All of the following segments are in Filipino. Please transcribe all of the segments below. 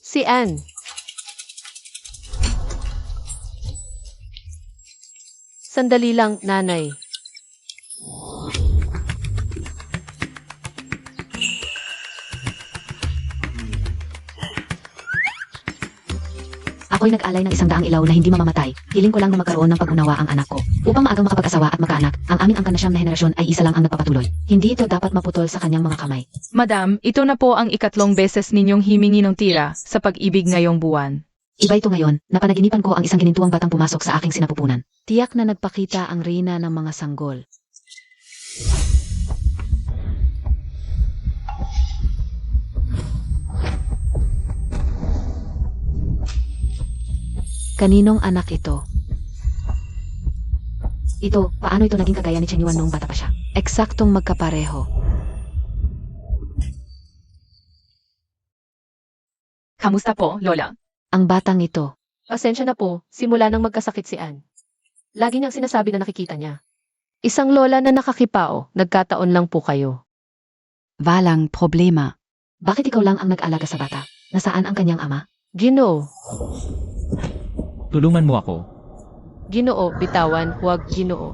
Si Anne. Sandali lang, nanay. Ako'y nag-alay ng 100 ilaw na hindi mamamatay. Hiling ko lang na magkaroon ng pag-unawa ang anak ko. Upang maagang makapag-asawa at magkaanak, ang aming angkan na siyam na henerasyon ay isa lang ang nagpapatuloy. Hindi ito dapat maputol sa kanyang mga kamay. Madam, ito na po ang ikatlong beses ninyong himingi ng tira sa pag-ibig ngayong buwan. Iba ito ngayon, napanaginipan ko ang isang ginintuang batang pumasok sa aking sinapupunan. Tiyak na nagpakita ang reyna ng mga sanggol. Kaninong anak ito? Ito, paano ito naging kagaya ni Chen Yuan noong bata pa siya? Eksaktong magkapareho. Kamusta po, Lola? Ang batang ito. Pasensya na po, simula nang magkasakit si Anne. Lagi niyang sinasabi na nakikita niya. Isang lola na nakakipao, nagkataon lang po kayo. Walang problema. Bakit ikaw lang ang nag-alaga sa bata? Nasaan ang kanyang ama? Ginoo, Tulungan mo ako. Ginoo, bitawan, huwag Ginoo.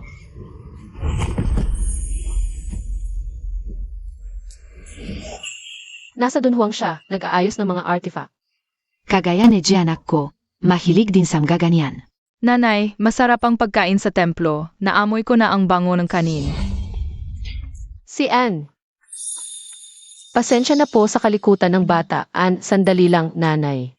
Nasa dunhuang siya, nag-aayos ng mga artifact. Kagaya ni Jianak ko, mahilig din sa gaganyan. Nanay, masarap ang pagkain sa templo. Naamoy ko na ang bango ng kanin. Si Anne. Pasensya na po sa kalikutan ng bata, Anne, sandali lang, nanay.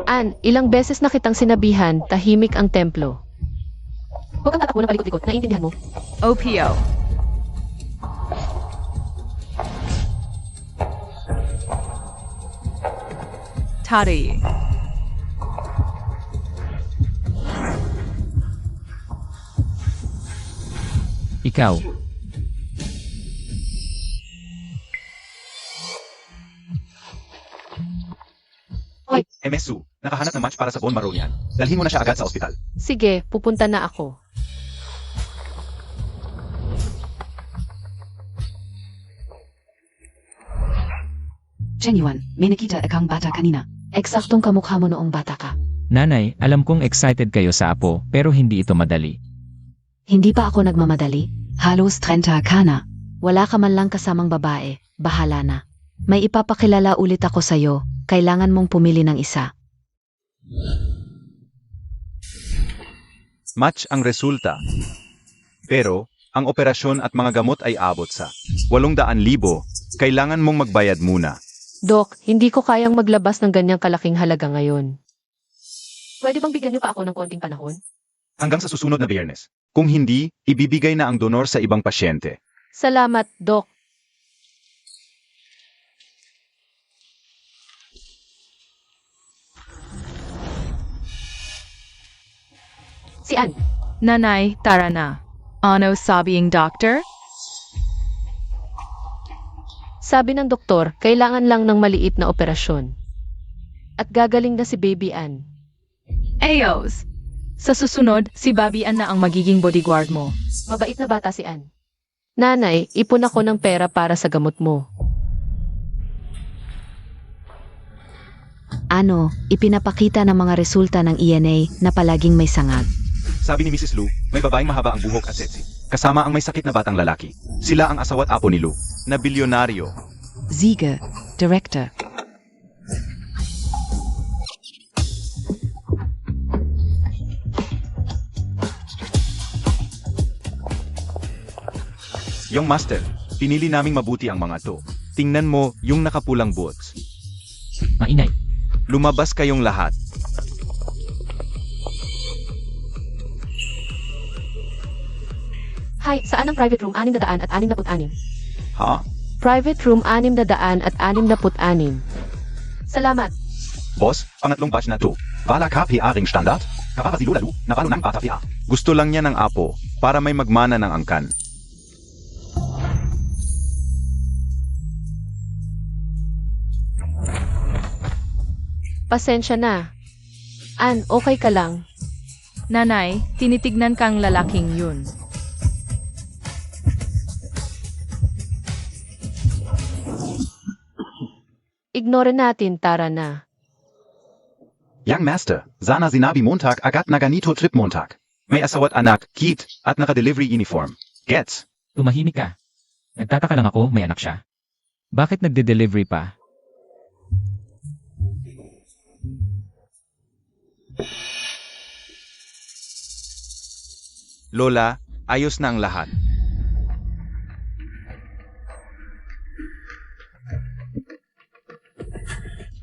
Anne, ilang beses na kitang sinabihan, tahimik ang templo. Huwag kang tatakbo ng palikot-likot, naiintindihan mo? OPO. Tari. Ikaw. MSU, nakahanap ng match para sa bone marrow niyan. Dalhin mo na siya agad sa ospital. Sige, pupunta na ako. Chen Yuan, may nakita akang bata kanina. Eksaktong kamukha mo noong bata ka. Nanay, alam kong excited kayo sa apo, pero hindi ito madali. Hindi pa ako nagmamadali. Halos 30 ka na. Wala ka man lang kasamang babae, bahala na. May ipapakilala ulit ako sa'yo, kailangan mong pumili ng isa. Match ang resulta. Pero, ang operasyon at mga gamot ay abot sa 800,000. Kailangan mong magbayad muna. Dok, hindi ko kayang maglabas ng ganyang kalaking halaga ngayon. Pwede bang bigyan niyo pa ako ng konting panahon? Hanggang sa susunod na Biyernes. Kung hindi, ibibigay na ang donor sa ibang pasyente. Salamat, Dok. Si Anne. Nanay, tara na. Ano sabing doctor? Sabi ng doktor, kailangan lang ng maliit na operasyon. At gagaling na si Baby Anne. Ayos. Sa susunod, si Bobby Ann na ang magiging bodyguard mo. Mabait na bata si Anne. Nanay, ipon ako ng pera para sa gamot mo. Ano, ipinapakita ng mga resulta ng ENA na palaging may sangag. Sabi ni Mrs. Lu, may babaeng mahaba ang buhok at sexy. Kasama ang may sakit na batang lalaki. Sila ang asawa at apo ni Lu, na bilyonaryo. Ziege, Director. Yung master, pinili naming mabuti ang mga to. Tingnan mo yung nakapulang boots. Mainay. Lumabas kayong lahat. Hi, saan ang private room 666? Ha? Private room 666. Salamat. Boss, pangatlong batch na to. Bala ka PA-ring standard? Kapapa si Lula Lu, napalo ng bata PA. Gusto lang niya ng apo, para may magmana ng angkan. Pasensya na. Ann, okay ka lang? Nanay, tinitignan kang lalaking yun. Ignore natin, tara na. Young Master, sana sinabi Montag agad na ganito trip Montag. May asawat anak, kit, at naka-delivery uniform. Gets? Tumahimik ka. Nagtataka lang ako, may anak siya. Bakit nagde-delivery pa? Lola, ayos na ang lahat.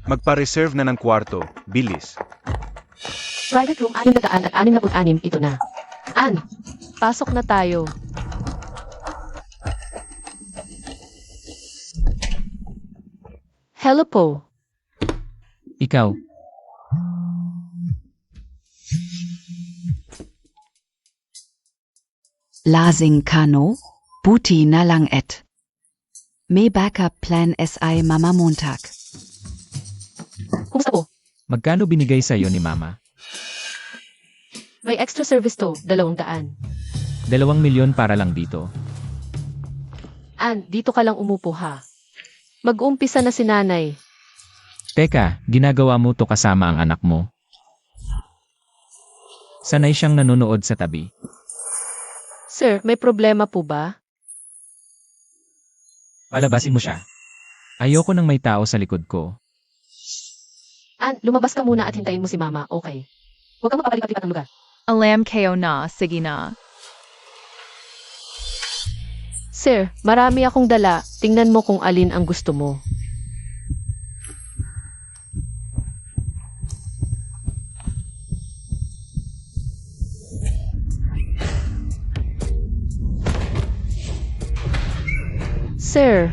Magpa-reserve na ng kwarto, bilis. Private room 666, ito na. Ann, pasok na tayo. Hello po. Ikaw, Lasing Kano, Buti na lang et. May backup plan SI Mama Montag. Kumusta po? magkano binigay sa'yo ni Mama? May extra service to, 200. 2 milyon para lang dito. Ann, dito ka lang umupo ha. Mag-uumpisa na si nanay. Teka, ginagawa mo to kasama ang anak mo. Sanay siyang nanonood sa tabi. Sir, may problema po ba? Palabasin mo siya. Ayoko nang may tao sa likod ko. Ann, lumabas ka muna at hintayin mo si mama, okay? Huwag kang mapapalipat-lipat ng lugar. Alam kayo na, sige na. Sir, marami akong dala. Tingnan mo kung alin ang gusto mo. Sir.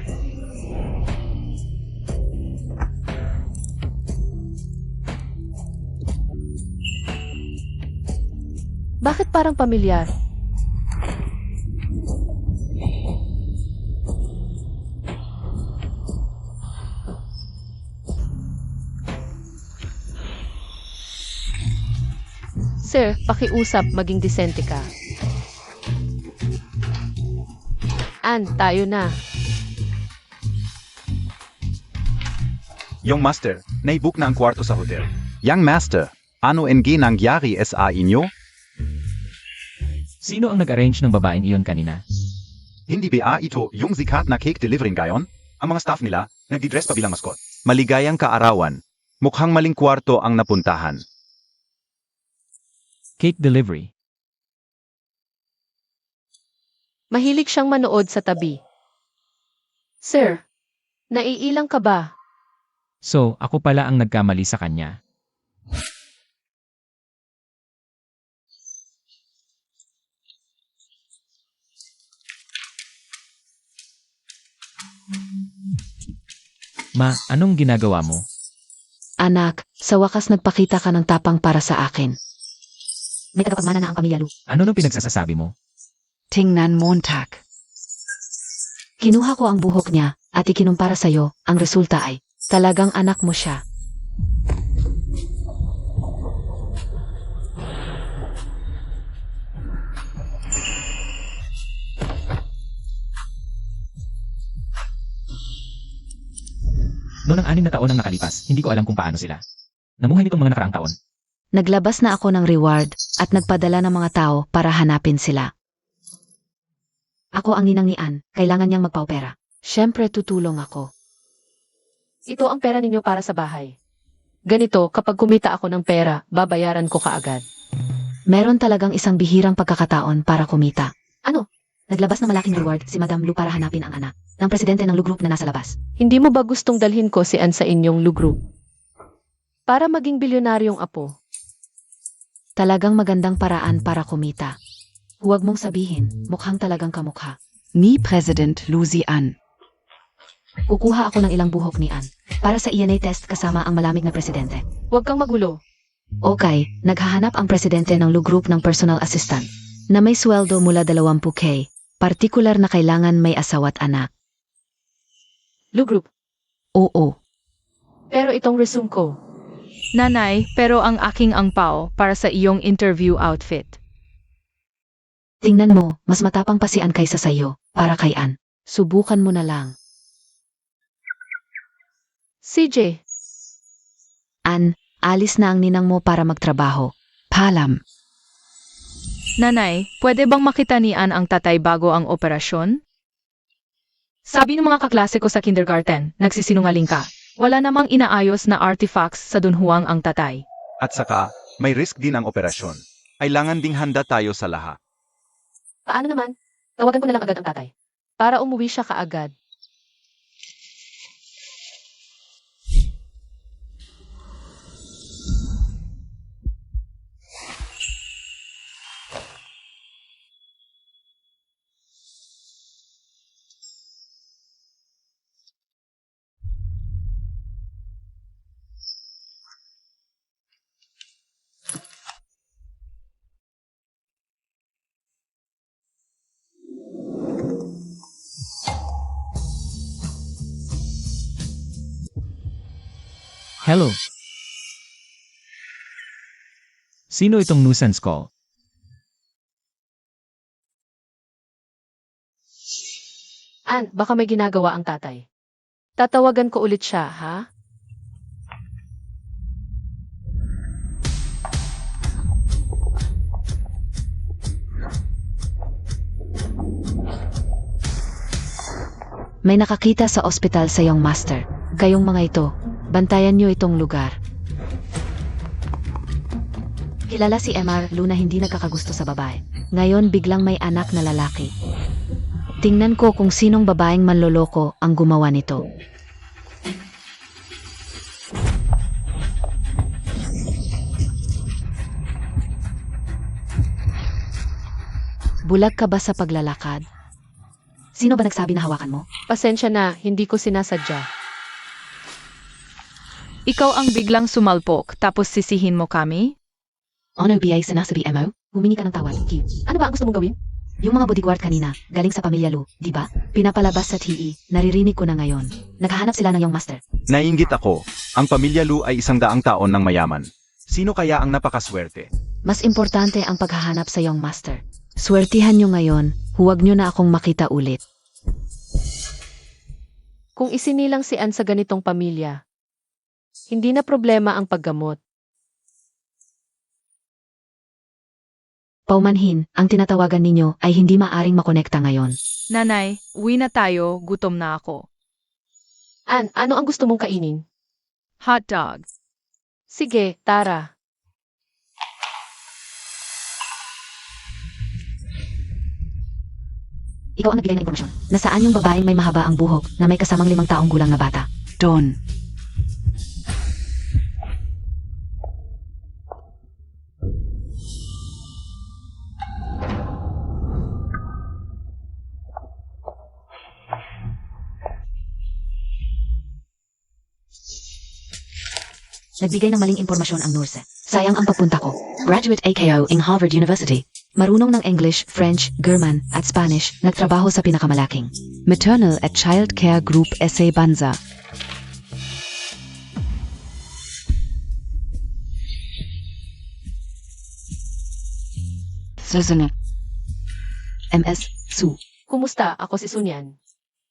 Bakit parang pamilyar? Sir, pakiusap, maging disente ka. Ann, tayo na. Young Master, naibook na ang kwarto sa hotel. Young Master, ano NG nangyari sa inyo? Sino ang nag-arrange ng babaeng iyon kanina? Hindi ba ito yung sikat na cake delivering gayon? Ang mga staff nila, nagdi-dress pa bilang maskot. Maligayang kaarawan. Mukhang maling kwarto ang napuntahan. Cake delivery. Mahilig siyang manood sa tabi. Sir, naiilang ka ba? So, ako pala ang nagkamali sa kanya. Ma, anong ginagawa mo? Anak, sa wakas nagpakita ka ng tapang para sa akin. May tagapagmana na ang pamilya Lu. Ano nung pinagsasasabi mo? Tingnan Montag. Kinuha ko ang buhok niya at ikinumpara sa'yo. Ang resulta ay, talagang anak mo siya. Noong ang 6 na taon ang nakalipas, hindi ko alam kung paano sila. Namuhay nitong mga nakaraang taon. Naglabas na ako ng reward at nagpadala ng mga tao para hanapin sila. Ako ang ninang ni Ann, kailangan niyang magpaopera. Siyempre tutulong ako. Ito ang pera ninyo para sa bahay. Ganito, kapag kumita ako ng pera, babayaran ko kaagad. Meron talagang isang bihirang pagkakataon para kumita. Ano? Naglabas ng malaking reward si Madam Lu para hanapin ang anak ng presidente ng Lu Group na nasa labas. Hindi mo ba gustong dalhin ko si Ann sa inyong Lu Group? Para maging bilyonaryong apo. Talagang magandang paraan para kumita. Huwag mong sabihin, mukhang talagang kamukha. Ni President Lucy Ann. Kukuha ako ng ilang buhok ni Ann para sa ENA test kasama ang malamig na presidente. Huwag kang magulo. Okay, naghahanap ang presidente ng Lu Group ng personal assistant na may sweldo mula 20K, partikular na kailangan may asawa't anak. Lu Group. Oo, Pero itong resume ko. Nanay, pero ang aking angpao para sa iyong interview outfit. Tingnan mo, mas matapang pa si Ann kaysa sa'yo, para kay Ann. Subukan mo na lang. CJ, Ann, alis na ang ninang mo para magtrabaho. Paalam. Nanay, pwede bang makita ni Ann ang tatay bago ang operasyon? Sabi ng mga kaklase ko sa kindergarten, nagsisinungaling ka. Wala namang inaayos na artifacts sa dunhuang ang tatay. At saka, may risk din ang operasyon. Kailangan ding handa tayo sa lahat. paano naman? Tawagan ko na lang agad ang tatay. Para umuwi siya kaagad. Hello? Sino itong nuisance call? Ann, baka may ginagawa ang tatay. Tatawagan ko ulit siya, ha? May nakakita sa ospital sa iyong master. Kayong mga ito, bantayan niyo itong lugar. Kilala si MR Luna hindi nagkakagusto sa babae. Ngayon biglang may anak na lalaki. Tingnan ko kung sinong babaeng manloloko ang gumawa nito. Bulag ka ba sa paglalakad? Sino ba nagsabi na hawakan mo? Pasensya na, hindi ko sinasadya. Ikaw ang biglang sumalpok tapos sisihin mo kami? Honor BI sinasabi MO? Humingi ka ng tawad. Q. Ano ba ang gusto mong gawin? Yung mga bodyguard kanina, galing sa pamilya Lu, di ba? Pinapalabas sa TE, naririnig ko na ngayon. Naghahanap sila ng iyong master. Naiinggit ako. Ang pamilya Lu ay 100 taon ng mayaman. Sino kaya ang napakaswerte? Mas importante ang paghahanap sa iyong master. Swertihan nyo ngayon, huwag nyo na akong makita ulit. Kung isinilang si Ann sa ganitong pamilya, hindi na problema ang paggamot. Paumanhin, ang tinatawagan ninyo ay hindi maaring makonekta ngayon. Nanay, uwi na tayo, gutom na ako. Ann, ano ang gusto mong kainin? Hot dog. Sige, tara. Ikaw ang nagbigay ng impormasyon. Nasaan yung babaeng may mahaba ang buhok na may kasamang 5 taong gulang na bata? Dawn. Nagbigay ng maling impormasyon ang nurse. Sayang ang pagpunta ko. Graduate AKO in Harvard University. Marunong ng English, French, German, at Spanish. Nagtrabaho sa pinakamalaking. Maternal at Child Care Group SA Banza. Susan. MS, Su. Kumusta? Ako si Sunyan.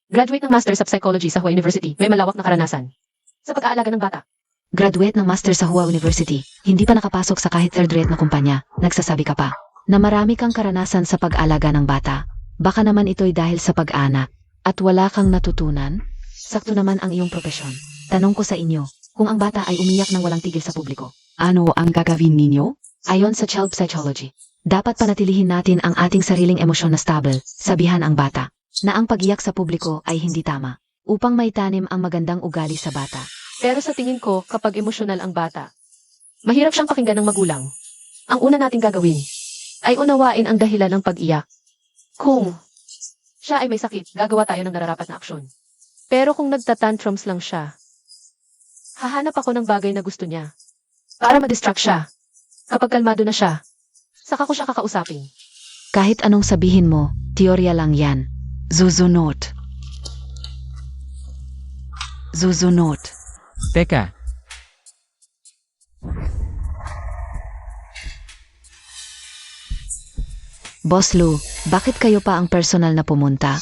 Graduate ng Master's of Psychology sa Hua University. May malawak na karanasan sa pag-aalaga ng bata. Graduate ng Master sa Hua University. Hindi pa nakapasok sa kahit third-rate na kumpanya. Nagsasabi ka pa na marami kang karanasan sa pag-alaga ng bata. Baka naman ito'y dahil sa pag-anak at wala kang natutunan? Sakto naman ang iyong propesyon. Tanong ko sa inyo, kung ang bata ay umiyak ng walang tigil sa publiko. Ano ang gagawin ninyo? Ayon sa child psychology, dapat panatilihin natin ang ating sariling emosyon na stable, sabihan ang bata, na ang pag-iyak sa publiko ay hindi tama, upang maitanim ang magandang ugali sa bata. Pero sa tingin ko, kapag emosyonal ang bata, mahirap siyang pakinggan ng magulang. Ang una nating gagawin ay unawain ang dahilan ng pag-iyak. Kung siya ay may sakit, gagawa tayo ng nararapat na aksyon. Pero kung nagtatantrums lang siya, hahanap ako ng bagay na gusto niya para ma-distract siya. Kapag kalmado na siya, saka ko siya kakausapin. Kahit anong sabihin mo, teorya lang yan. Susunod. Susunod. Teka, Boss Lou, bakit kayo pa ang personal na pumunta?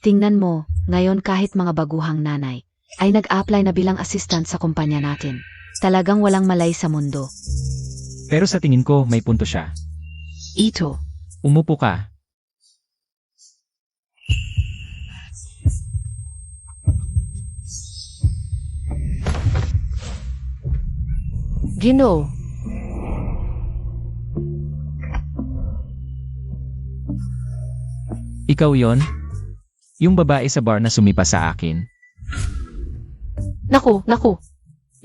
Tingnan mo, ngayon kahit mga baguhang nanay ay nag-apply na bilang assistant sa kumpanya natin. Talagang walang malay sa mundo. Pero sa tingin ko, may punto siya. Ito. Umupo ka. Gino, Ikaw yon? Yung babae sa bar na sumipa sa akin. naku.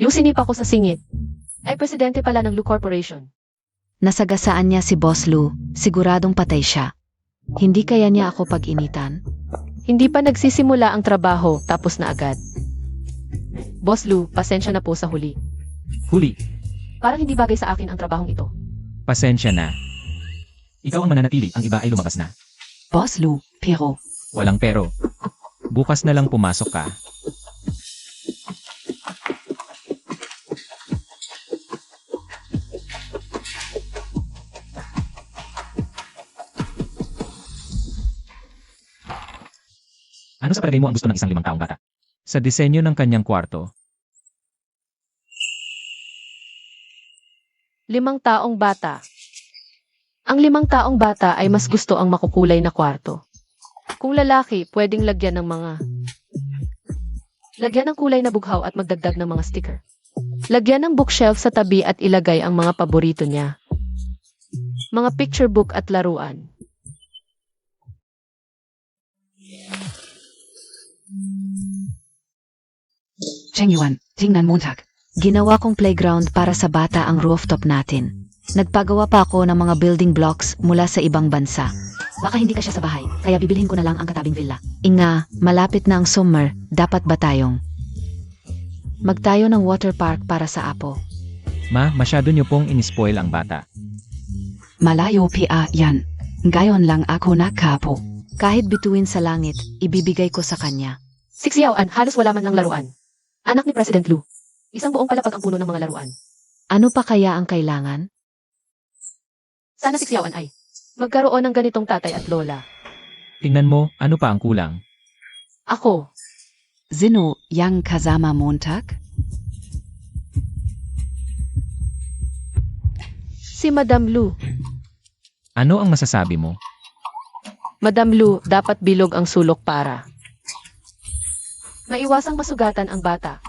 Yung sinipa ko sa singit ay presidente pala ng Lu Corporation. Nasagasaan niya si Boss Lou, siguradong patay siya. Hindi kaya niya ako pag-initan? Hindi pa nagsisimula ang trabaho, tapos na agad. Boss Lu, pasensya na po sa huli. Huli, Parang hindi bagay sa akin ang trabahong ito. pasensya na. Ikaw ang mananatili, ang iba ay lumabas na. Boss Lou, pero. Walang pero. Bukas na lang pumasok ka. Ano sa palagay mo ang gusto ng isang 5 taong bata? Sa disenyo ng kanyang kwarto, 5 taong bata. Ang 5 taong bata ay mas gusto ang makukulay na kwarto. Kung lalaki, pwedeng lagyan ng kulay na bughaw at magdagdag ng mga sticker. Lagyan ng bookshelf sa tabi at ilagay ang mga paborito niya. Mga picture book at laruan. Cheng Yuan, tingnan Montag. Ginawa kong playground para sa bata ang rooftop natin. Nagpagawa pa ako ng mga building blocks mula sa ibang bansa. Baka hindi ka siya sa bahay, kaya bibilhin ko na lang ang katabing villa. Inga, malapit na ang summer, dapat ba tayong magtayo ng water park para sa apo? ma, masyado niyo pong inispoil ang bata. Malayo pia yan. Ngayon lang ako nakapo. Kahit bituin sa langit, ibibigay ko sa kanya. Siksiyawan, halos wala man ng laruan. Anak ni President Lu. Isang buong palapag ang puno ng mga laruan. Ano pa kaya ang kailangan? Sana siksiyawan ay magkaroon ng ganitong tatay at lola. Tingnan mo, ano pa ang kulang? Ako, Sino yang kasama Montag? si Madam Lu. Ano ang masasabi mo? Madam Lu, dapat bilog ang sulok para maiwasang masugatan ang bata.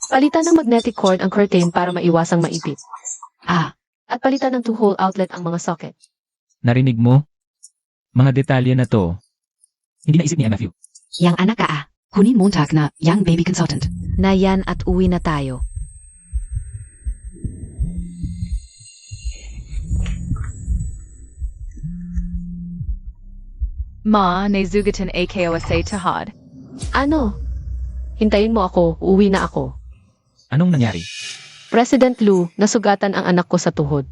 Palitan ng magnetic cord ang curtain para maiwasang maipit. Ah, At palitan ng 2-hole outlet ang mga socket. Narinig mo? Mga detalye na to. Hindi naisip ni Matthew. yang anak ka kunin Montag na yang baby consultant. Na yan at uwi na tayo. Ma, naizugatan AKOSA tahad. Ano? Hintayin mo ako, uuwi na ako. Anong nangyari? President Lu, nasugatan ang anak ko sa tuhod.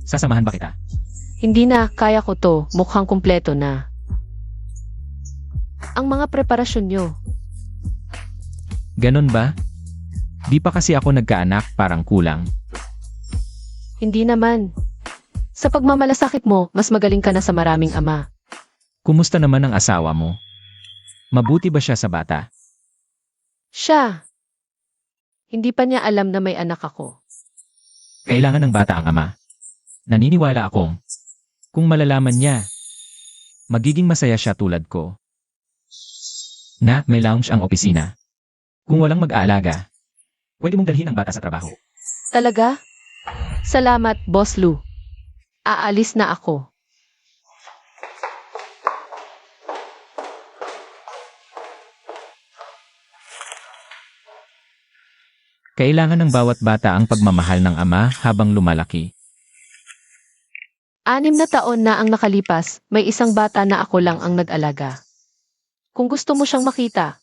Sasamahan ba kita? Hindi na, kaya ko to, mukhang kumpleto na. Ang mga preparasyon nyo, Ganon ba? Di pa kasi ako nagkaanak, parang kulang. hindi naman. Sa pagmamalasakit mo, mas magaling ka na sa maraming ama. Kumusta naman ang asawa mo? Mabuti ba siya sa bata? Siya. Hindi pa niya alam na may anak ako. Kailangan ng bata ang ama. Naniniwala akong, kung malalaman niya, magiging masaya siya tulad ko. Na may lounge ang opisina. Kung walang mag-aalaga, pwede mong dalhin ang bata sa trabaho. Talaga? Salamat, Boss Lu. Aalis na ako. Kailangan ng bawat bata ang pagmamahal ng ama habang lumalaki. 6 na taon na ang nakalipas, may isang bata na ako lang ang nag-alaga. Kung gusto mo siyang makita,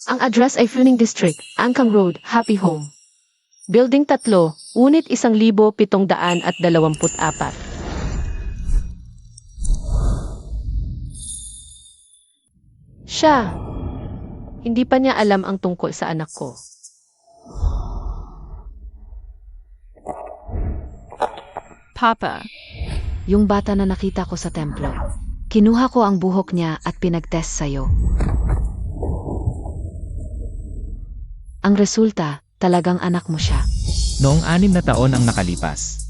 ang address ay Funing District, Angkang Road, Happy Home. Building 3, unit 1724. Siya. Hindi pa niya alam ang tungkol sa anak ko. Papa, Yung bata na nakita ko sa templo. Kinuha ko ang buhok niya at pinag-test sa'yo. Ang resulta, talagang anak mo siya. Noong 6 na taon ang nakalipas.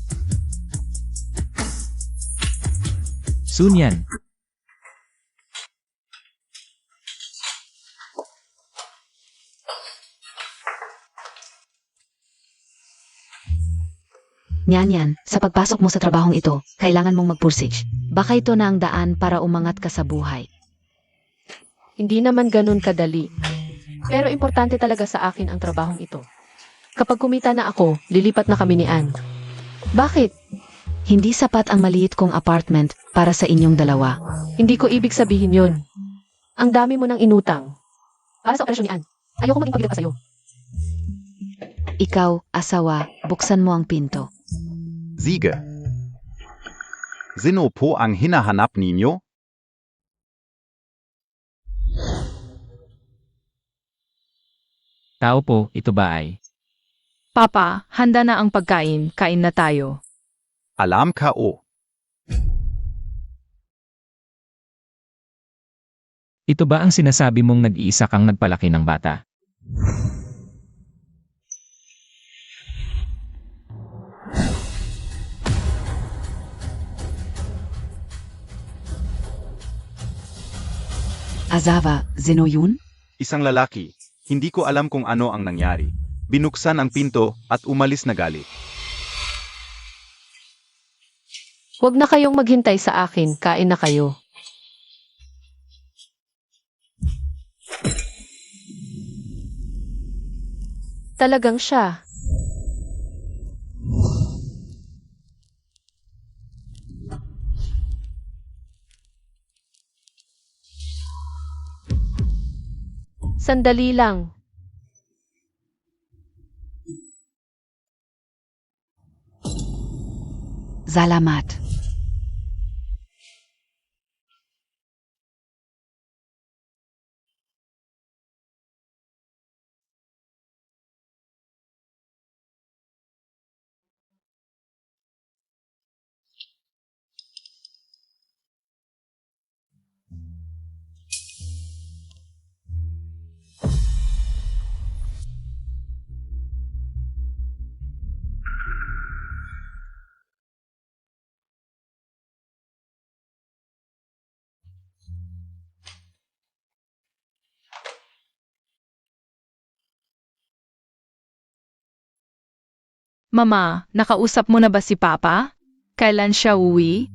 Soon yan. Nyan, sa pagpasok mo sa trabahong ito, kailangan mong magpursige. Baka ito na ang daan para umangat ka sa buhay. Hindi naman ganun kadali. Pero importante talaga sa akin ang trabahong ito. Kapag kumita na ako, lilipat na kami ni Ann. Bakit? Hindi sapat ang maliit kong apartment para sa inyong dalawa. Hindi ko ibig sabihin yon. Ang dami mo ng inutang. Para sa operasyon ni Ann. Ayoko maging pabigat pa sa'yo. Ikaw, asawa, buksan mo ang pinto. Sige. Sino po ang hinahanap ninyo? Tao po, ito ba ay? Papa, handa na ang pagkain, kain na tayo. Alam ka o. Ito ba ang sinasabi mong nag-iisa kang nagpalaki ng bata? Azawa, sino yun? Isang lalaki. Hindi ko alam kung ano ang nangyari. Binuksan ang pinto at umalis na galit. Huwag na kayong maghintay sa akin, kain na kayo. Talagang siya. Sandali lang. Salamat. Mama, nakausap mo na ba si Papa? Kailan siya uwi?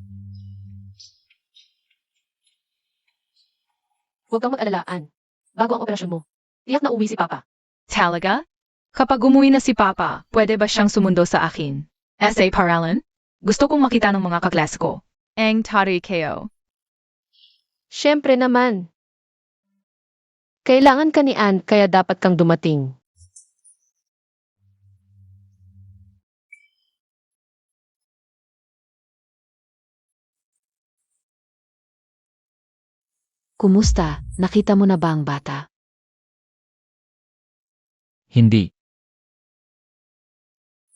Huwag kang mag-alalaan. Bago ang operasyon mo. Tiyak na uwi si Papa. Talaga? Kapag umuwi na si Papa, pwede ba siyang sumundo sa akin? SA Paralan? Gusto kong makita ng mga kaklase ko. Ang tari kayo. Siyempre naman. Kailangan ka ni Ann kaya dapat kang dumating. Kumusta? Nakita mo na ba ang bata? Hindi.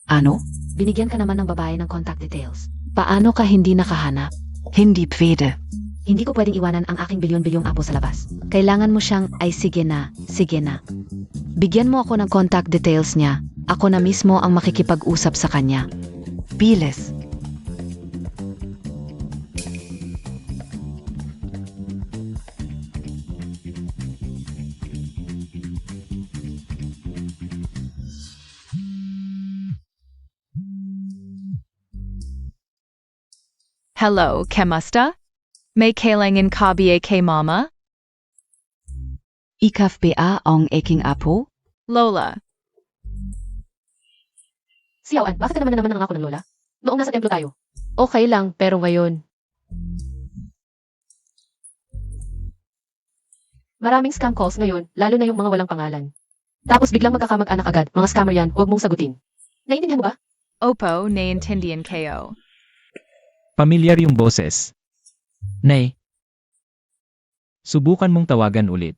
Ano? Binigyan ka naman ng babae ng contact details. Paano ka hindi nakahanap? Hindi pwede. Hindi ko pwedeng iwanan ang aking bilyon-bilyong apo sa labas. Kailangan mo siyang, ay sige na, sige na. Bigyan mo ako ng contact details niya. Ako na mismo ang makikipag-usap sa kanya. Bilis. Hello, kamusta? May kailangan ka ba kay Mama? Ikaf ba ang aking apo? Lola, Siyaw Ann, bakit ka naman na nangako ng lola? Noong nasa templo tayo. Okay lang, pero ngayon. Maraming scam calls ngayon, lalo na yung mga walang pangalan. Tapos biglang magkakamag-anak agad, mga scammer yan, huwag mong sagutin. Naiintindihan mo ba? Opo, naiintindihan kayo. Pamilyar yung boses. Nay. Subukan mong tawagan ulit.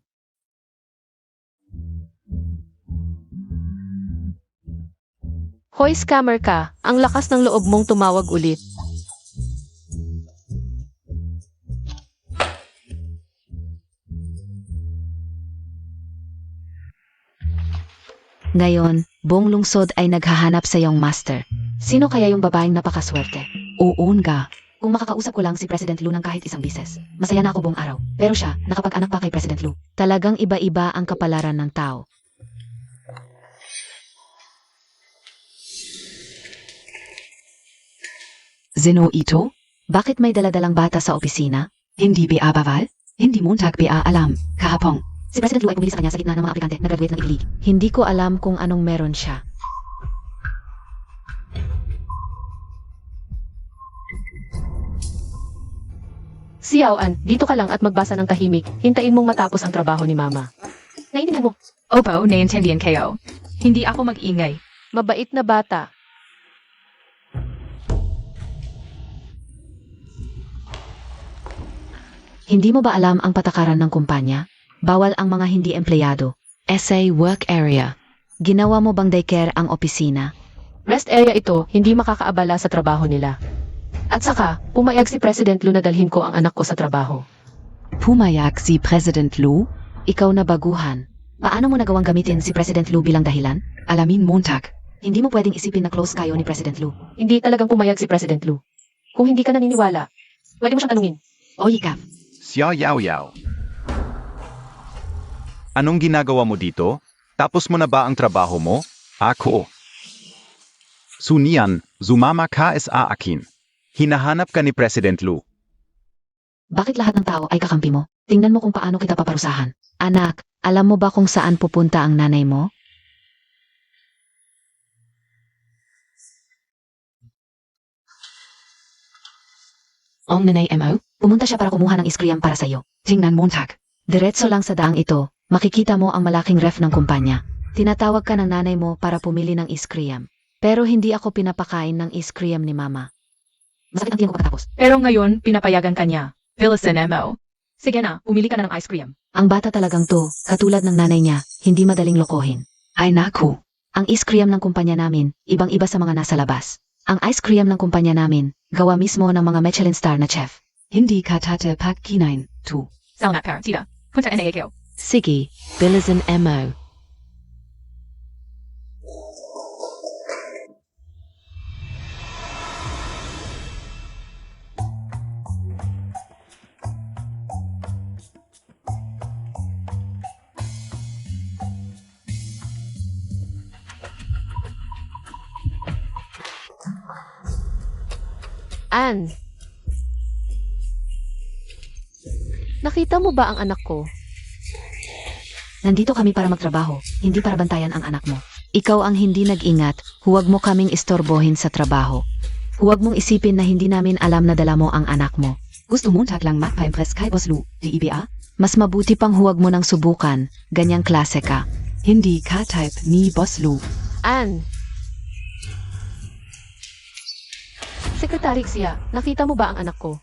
Hoy scammer ka, ang lakas ng loob mong tumawag ulit. Ngayon, buong lungsod ay naghahanap sa iyong master. Sino kaya yung babaeng napakaswerte? Oo nga. Kung makakausap ko lang si President Lu ng kahit isang bises, masaya na ako buong araw. Pero siya, nakapag-anak pa kay President Lu. Talagang iba-iba ang kapalaran ng tao. Sino ito? Bakit may daladalang bata sa opisina? Hindi ba bawal? Hindi Montag ba alam, kahapon. Si President Lu ay pumili sa kanya sa gitna ng mga aplikante na graduate ng Ivy League. Hindi ko alam kung anong meron siya. Siyawan, dito ka lang at magbasa ng tahimik. Hintayin mong matapos ang trabaho ni Mama. Naiintindihan mo, Opo, naiintindihan kayo. Hindi ako mag-ingay. mabait na bata. Hindi mo ba alam ang patakaran ng kumpanya? Bawal ang mga hindi empleyado. SA work area. Ginawa mo bang daycare ang opisina? Rest area ito, hindi makakaabala sa trabaho nila. At saka, pumayag si President Lu na dalhin ko ang anak ko sa trabaho. Pumayag si President Lu. Ikaw na baguhan. Paano mo nagawang gamitin si President Lu bilang dahilan? Alamin Montag. Hindi mo pwedeng isipin na close kayo ni President Lu. Hindi talagang pumayag si President Lu. Kung hindi ka naniniwala, pwede mo siyang tanungin. O Yikap, Xiao Yao Yao. Anong ginagawa mo dito? Tapos mo na ba ang trabaho mo? Ako. Sunian, sumama ka sa akin. Hinahanap ka ni President Lu. bakit lahat ng tao ay kakampi mo? Tingnan mo kung paano kita paparusahan. Anak, alam mo ba kung saan pupunta ang nanay mo? Ang nanay mo? Pumunta siya para kumuha ng iskriam para sa'yo. Tingnan Montag. Diretso lang sa daang ito, makikita mo ang malaking ref ng kumpanya. Tinatawag ka ng nanay mo para pumili ng iskriam. Pero hindi ako pinapakain ng iskriam ni Mama. Masakit ang tiyan ko pagkatapos. Pero ngayon, pinapayagan ka niya. Phyllis Mo. Sige na, pumili ka na ng ice cream. Ang bata talagang to, katulad ng nanay niya, hindi madaling lokohin. Ay naku. Ang ice cream ng kumpanya namin, ibang-iba sa mga nasa labas. Ang ice cream ng kumpanya namin, gawa mismo ng mga Michelin star na chef. Hindi ka tatapak kinain. Tu. Salamat, Par. Tita. Punta na kayo. Sige, Bilisan Mo. Ann, nakita mo ba ang anak ko? Nandito kami para magtrabaho, hindi para bantayan ang anak mo. Ikaw ang hindi nag-ingat, huwag mo kaming istorbohin sa trabaho. Huwag mong isipin na hindi namin alam na dala mo ang anak mo. Gusto Montag lang magpa-impress kay Boss Lu. Di iba? Mas mabuti pang huwag mo nang subukan, ganyang klase ka. Hindi ka type ni Boss Lu. Ann! Sekretary Xia, nakita mo ba ang anak ko?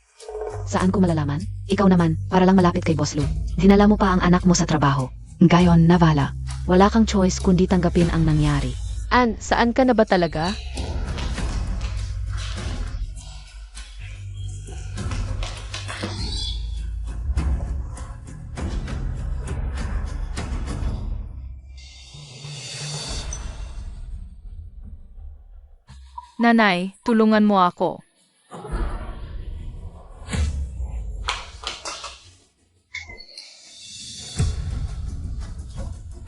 Saan ko malalaman? Ikaw naman, para lang malapit kay Boss Lu. Dinala mo pa ang anak mo sa trabaho. Ngayon navala. Wala kang choice kundi tanggapin ang nangyari. Ann, saan ka na ba talaga? Nanay, tulungan mo ako.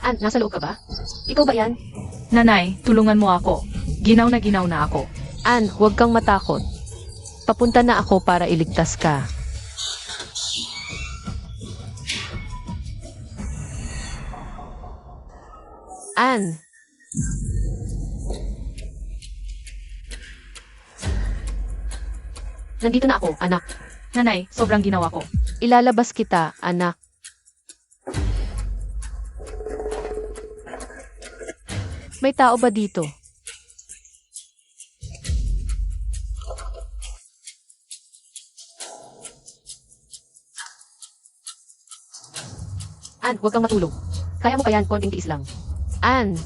Ann, nasa loob ka ba? Ikaw ba yan? Nanay, tulungan mo ako. Ginaw na ako. Ann, huwag kang matakot. Papunta na ako para iligtas ka. Ann! Nandito na ako, anak. Nanay, sobrang ginawa ko. Ilalabas kita, anak. May tao ba dito? Ann, huwag kang matulog. Kaya mo pa yan, konting tiis lang. Ann!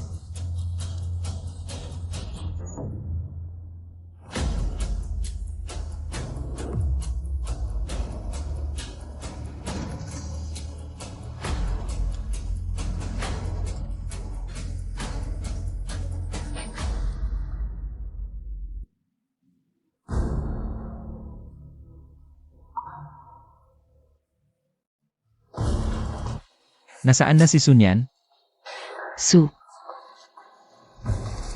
Nasaan na si Sunyan? Su.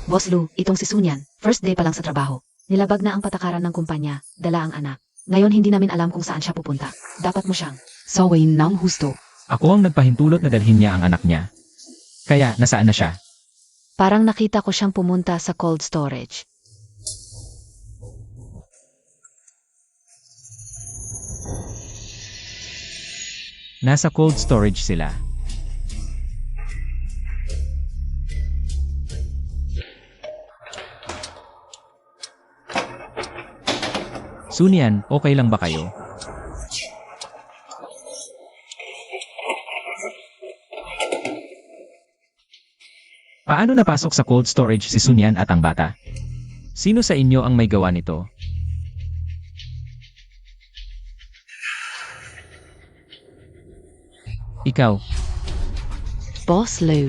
Boss Lu, itong si Sunyan, first day pa lang sa trabaho. Nilabag na ang patakaran ng kumpanya, dala ang anak. Ngayon hindi namin alam kung saan siya pupunta. Dapat mo siyang. Sawin ng husto. Ako ang nagpahintulot na dalhin niya ang anak niya. Kaya, nasaan na siya? Parang nakita ko siyang pumunta sa cold storage. Nasa cold storage sila. Sunyan, okay lang ba kayo? Paano napasok sa cold storage si Sunyan at ang bata? Sino sa inyo ang may gawa nito? Ikaw, Boss Lu.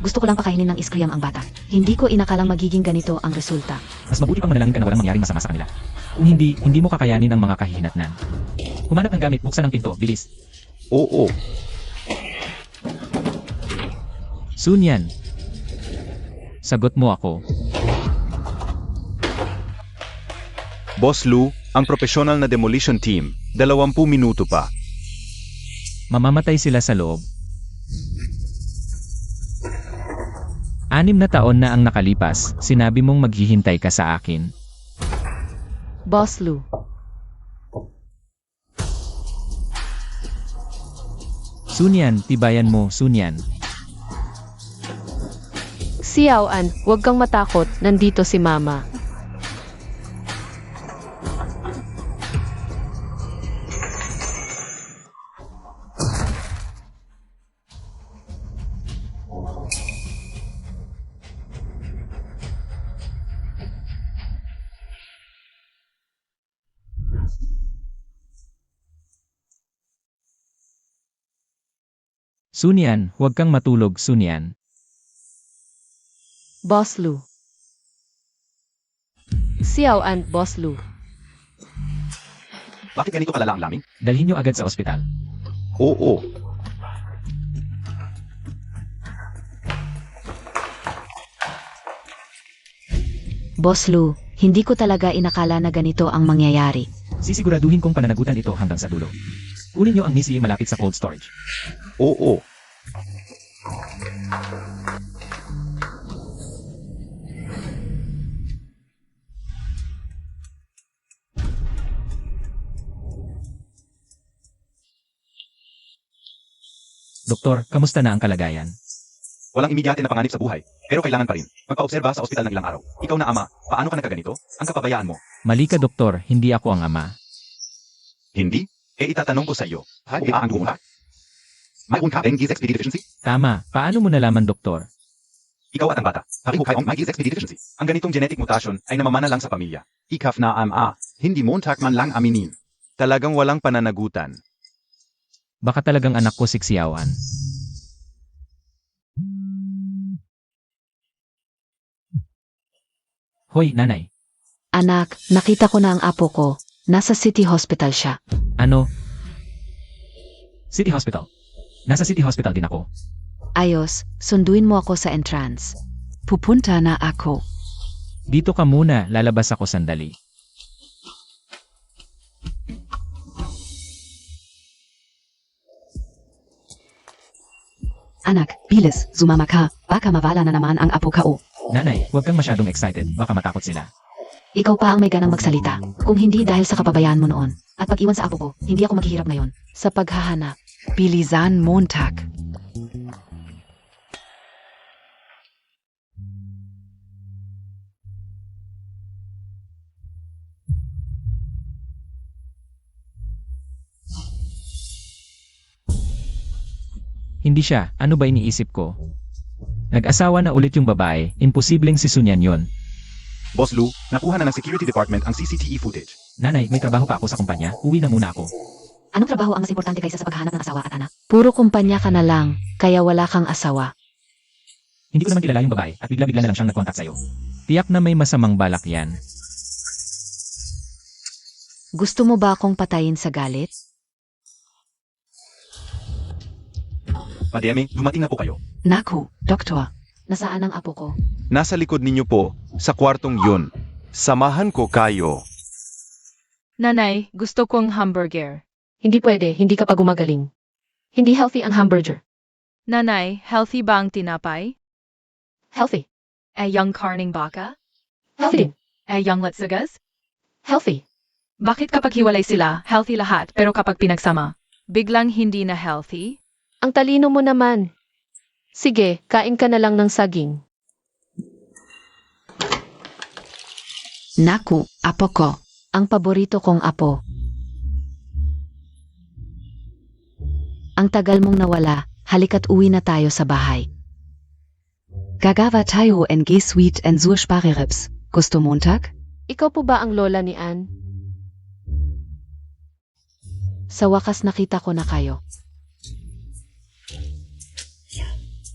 Gusto ko lang pakainin ng iskriam ang bata. Hindi ko inakalang magiging ganito ang resulta. mas mabuti pang manalangin ka na walang mangyaring masama sa kanila. Kung hindi, hindi mo kakayanin ang mga kahihinatnan. Humanap ng gamit, buksan ang pinto, bilis. Oo. Sunyan. Sagot mo ako. Boss Lu, ang professional na demolition team, 20 minuto pa. Mamamatay sila sa loob. 6 na taon na ang nakalipas, sinabi mong maghihintay ka sa akin. Boss Lu. Sunyan, tibayan mo, Sunyan. Xiaoan, huwag kang matakot, nandito si Mama. Sunyan, huwag kang matulog, Sunyan. Boss Lu. Xiaoan, Boss Lu. Bakit ganito kalala ang laming? Dalhin niyo agad sa ospital. Oo. Boss Lu, hindi ko talaga inakala na ganito ang mangyayari. Sisiguraduhin kong pananagutan ito hanggang sa dulo. Kunin niyo ang misi malapit sa cold storage. Oo. Doktor, kamusta na ang kalagayan? Walang imidyate na panganib sa buhay, pero kailangan pa rin. Magpa-obserba sa ospital ng ilang araw. Ikaw na ama, paano ka nagkaganito? Ang kapabayaan mo. Mali ka, doktor, hindi ako ang ama. Hindi? Itatanong ko sa iyo. Ang bumuhat? May unkapeng GZXPD deficiency? Tama, paano mo nalaman, doktor? Ikaw at ang bata. Pareho kayong may GZXPD deficiency. Ang ganitong genetic mutation ay namamana lang sa pamilya. Ikaf na ama. Hindi Montag man lang aminin. Talagang walang pananagutan. Baka talagang anak ko si Xiaoan. Hoy, nanay. Anak, nakita ko na ang apo ko. Nasa City Hospital siya. Ano? City Hospital. Nasa City Hospital din ako. Ayos, sunduin mo ako sa entrance. Pupunta na ako. Dito ka muna, lalabas ako sandali. Anak, bilis, sumama ka. Baka mawala na naman ang apo ko. Nanay, huwag kang masyadong excited, baka matakot sila. Ikaw pa ang may ganang magsalita. Kung hindi dahil sa kapabayaan mo noon. At pag-iwan sa apo ko, hindi ako maghihirap ngayon. Sa paghahanap. Bilisan Montag. Hindi siya, ano ba iniisip ko? Nag-asawa na ulit yung babae, imposibleng si Sunyan yon. Boss Lu, nakuha na ng security department ang CCTV footage. Nanay, may trabaho pa ako sa kumpanya, uwi na muna ako. Anong trabaho ang mas importante kaysa sa paghahanap ng asawa at anak? Puro kumpanya ka na lang, kaya wala kang asawa. Hindi ko naman kilala yung babae, at bigla-bigla na lang siyang nag-contact sa'yo. Tiyak na may masamang balak yan. Gusto mo ba akong patayin sa galit? Mademe, dumating na po kayo. Naku, Doktor. Nasaan ang apo ko? Nasa likod ninyo po, sa kwartong yun. Samahan ko kayo. Nanay, gusto kong hamburger. Hindi pwede, hindi ka pa gumagaling. Hindi healthy ang hamburger. Nanay, healthy ba ang tinapay? Healthy. Yung karning baka? Healthy din. Yung letsagas? Healthy. Bakit kapag hiwalay sila, healthy lahat, pero kapag pinagsama, biglang hindi na healthy? Ang talino mo naman. Sige, kain ka na lang ng saging. Naku, apo ko. Ang paborito kong apo. Ang tagal mong nawala, halika't uwi na tayo sa bahay. Gagawa tayo en G-Suite en zur Sparerips. Gusto Montag? Ikaw po ba ang lola ni Ann? Sa wakas nakita ko na kayo.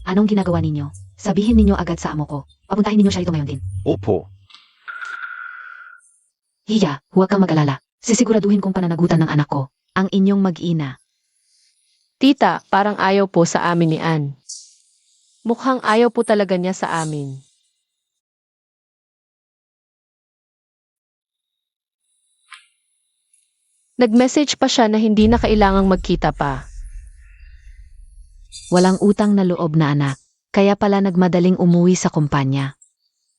Anong ginagawa ninyo? Sabihin ninyo agad sa amo ko. Papuntahin ninyo siya rito ngayon din. Opo. Hiya, huwag kang mag-alala. Sisiguraduhin kong pananagutan ng anak ko. Ang inyong mag-ina. Tita, parang ayaw po sa amin ni Ann. Mukhang ayaw po talaga niya sa amin. Nag-message pa siya na hindi na kailangang magkita pa. Walang utang na loob na anak. Kaya pala nagmadaling umuwi sa kumpanya.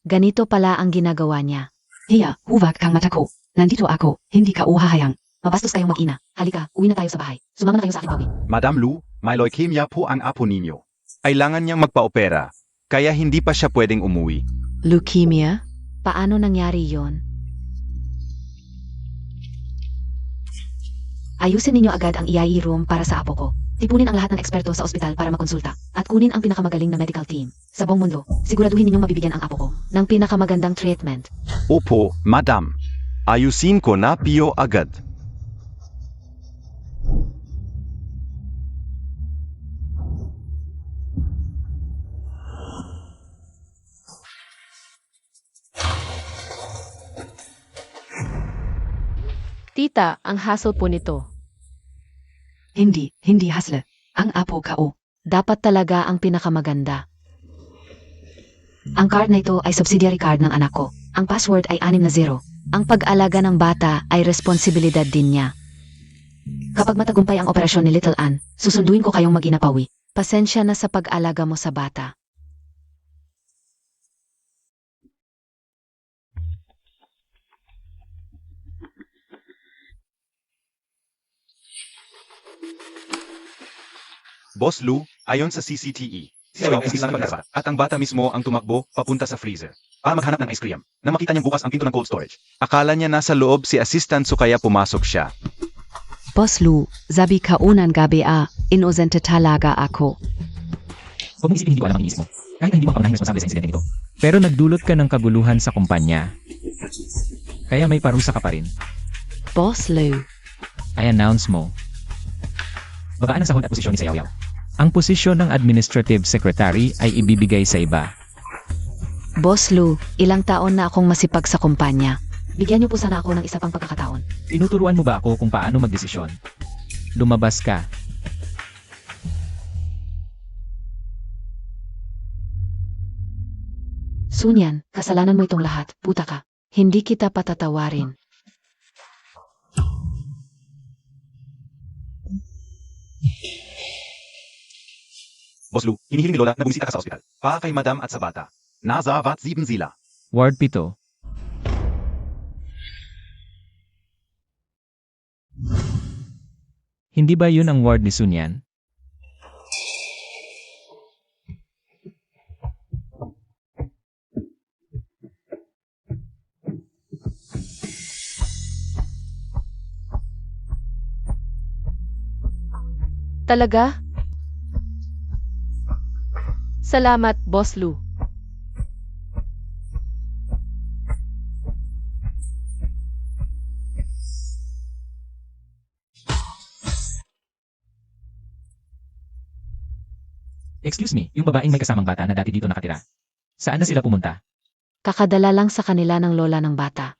Ganito pala ang ginagawa niya. Hiya, huwag kang mata ko. Nandito ako, hindi ka uhahayang. Mabastos kayong mag-ina. Halika, uwi na tayo sa bahay. Sumama na kayo sa akin, Bobby. Madam Lu, may leukemia po ang apo ninyo. Kailangan niyang magpa-opera, kaya hindi pa siya pwedeng umuwi. Leukemia? Paano nangyari yon? Ayusin ninyo agad ang EIE room para sa apo ko. Tipunin ang lahat ng eksperto sa ospital para makonsulta. At kunin ang pinakamagaling na medical team. Sa buong mundo, siguraduhin ninyong mabibigyan ang apo ko ng pinakamagandang treatment. Opo, madam. Ayusin ko na piyo agad. Tita, ang hassle po nito. Hindi hasle. Ang apo kao. Dapat talaga ang pinakamaganda. Ang card na ito ay subsidiary card ng anak ko. Ang password ay 60. Ang pag-alaga ng bata ay responsibilidad din niya. Kapag matagumpay ang operasyon ni Little Ann, susunduin ko kayong mag-inapawi. Pasensya na sa pag-alaga mo sa bata. Boss Lu, ayon sa CCTE, siya ang isang paglasa at ang bata mismo ang tumakbo papunta sa freezer para maghanap ng ice cream na makita niyang bukas ang pinto ng cold storage. Akala niya nasa loob si assistant so kaya pumasok siya. Boss Lu, sabi kaunan gabi inosente talaga ako. Huwag mong isipin hindi ko alam ang iniisip mo. Kahit na hindi mo ako nahing responsable sa insidente nito. Pero nagdulot ka ng kaguluhan sa kumpanya. Kaya may parusa ka pa rin. Boss Lu. I announce mo. Babaan ang sahod at posisyon ni Sayaw-Yaw. Ang posisyon ng Administrative Secretary ay ibibigay sa iba. Boss Lu, ilang taon na akong masipag sa kumpanya. Bigyan niyo po sana ako ng isa pang pagkakataon. Tinuturuan mo ba ako kung paano magdesisyon? Lumabas ka. Sunyan, kasalanan mo itong lahat, puta ka. Hindi kita patatawarin. Boss Lu, hinihiling ni Lola na bumisita ka sa ospital. Para kay madam at sa bata. Nasa vat 7 sila. Ward 7. Hindi ba yun ang ward ni Sunyan? Talaga? Salamat, Boss Lu. Excuse me, yung babaeng may kasamang bata na dati dito nakatira. Saan na sila pumunta? Kakadala lang sa kanila ng lola ng bata.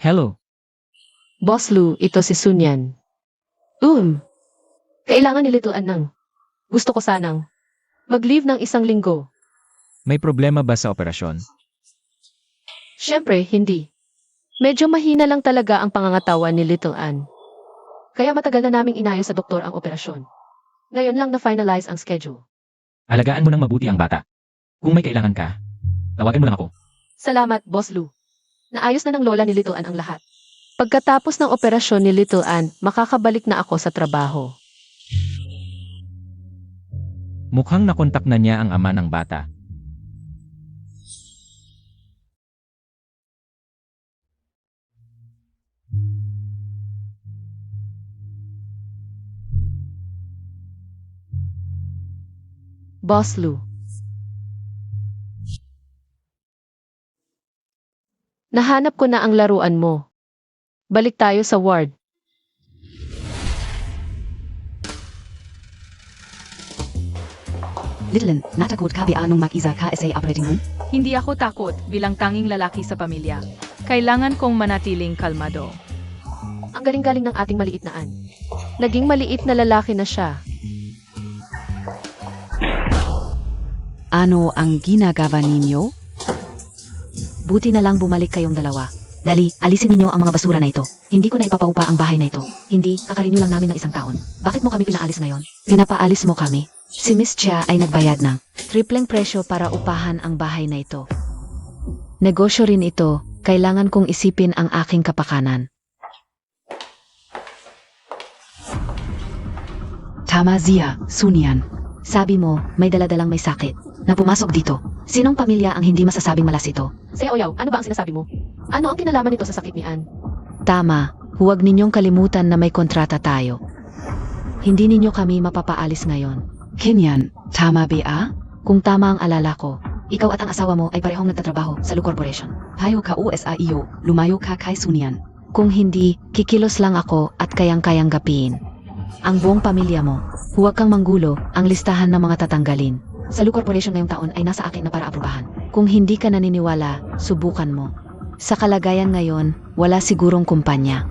Hello. Boss Lu, ito si Sunyan. Kailangan nilituan ng. Gusto ko sanang mag-leave ng 1 linggo. May problema ba sa operasyon? Siyempre, hindi. Medyo mahina lang talaga ang pangangatawan ni Little Ann. Kaya matagal na naming inayos sa doktor ang operasyon. Ngayon lang na-finalize ang schedule. Alagaan mo ng mabuti ang bata. Kung may kailangan ka, tawagan mo lang ako. Salamat, Boss Lu. Naayos na ng lola ni Little Ann ang lahat. Pagkatapos ng operasyon ni Little Ann, makakabalik na ako sa trabaho. Mukhang nakontak na niya ang ama ng bata. Boss Lu. Nahanap ko na ang laruan mo. Balik tayo sa ward. Littlen, natakot ka ba nung mag-isa ka sa operating room? Hindi ako takot bilang tanging lalaki sa pamilya. Kailangan kong manatiling kalmado. Ang galing-galing ng ating maliit na Ann. Naging maliit na lalaki na siya. Ano ang ginagawa ninyo? Buti na lang bumalik kayong dalawa. Dali, alisin ninyo ang mga basura na ito. Hindi ko na ipapaupa ang bahay na ito. Hindi, kakarenew lang namin ng 1 taon. Bakit mo kami pinaalis ngayon? Pinapaalis mo kami. Si Miss Chia ay nagbayad ng tripleng presyo para upahan ang bahay na ito. Negosyo rin ito, kailangan kong isipin ang aking kapakanan. Tama Zia, Sunyan. Sabi mo, may daladalang may sakit na pumasok dito. Sinong pamilya ang hindi masasabing malas ito? Say Oyaw, ano ba ang sinasabi mo? Ano ang kinalaman nito sa sakit ni Ann? Tama, huwag ninyong kalimutan na may kontrata tayo. Hindi ninyo kami mapapaalis ngayon. Kinyan, tama ba? Kung tama ang alala ko, ikaw at ang asawa mo ay parehong nagtatrabaho sa Lu Corporation. Hayo ka USA iyo, lumayo ka kay Sunyan. Kung hindi, kikilos lang ako at kayang-kayang gapiin. Ang buong pamilya mo, huwag kang manggulo, ang listahan ng mga tatanggalin. Sa Lu Corporation ngayong taon ay nasa akin na para aprubahan. Kung hindi ka naniniwala, subukan mo. Sa kalagayan ngayon, wala sigurong kumpanya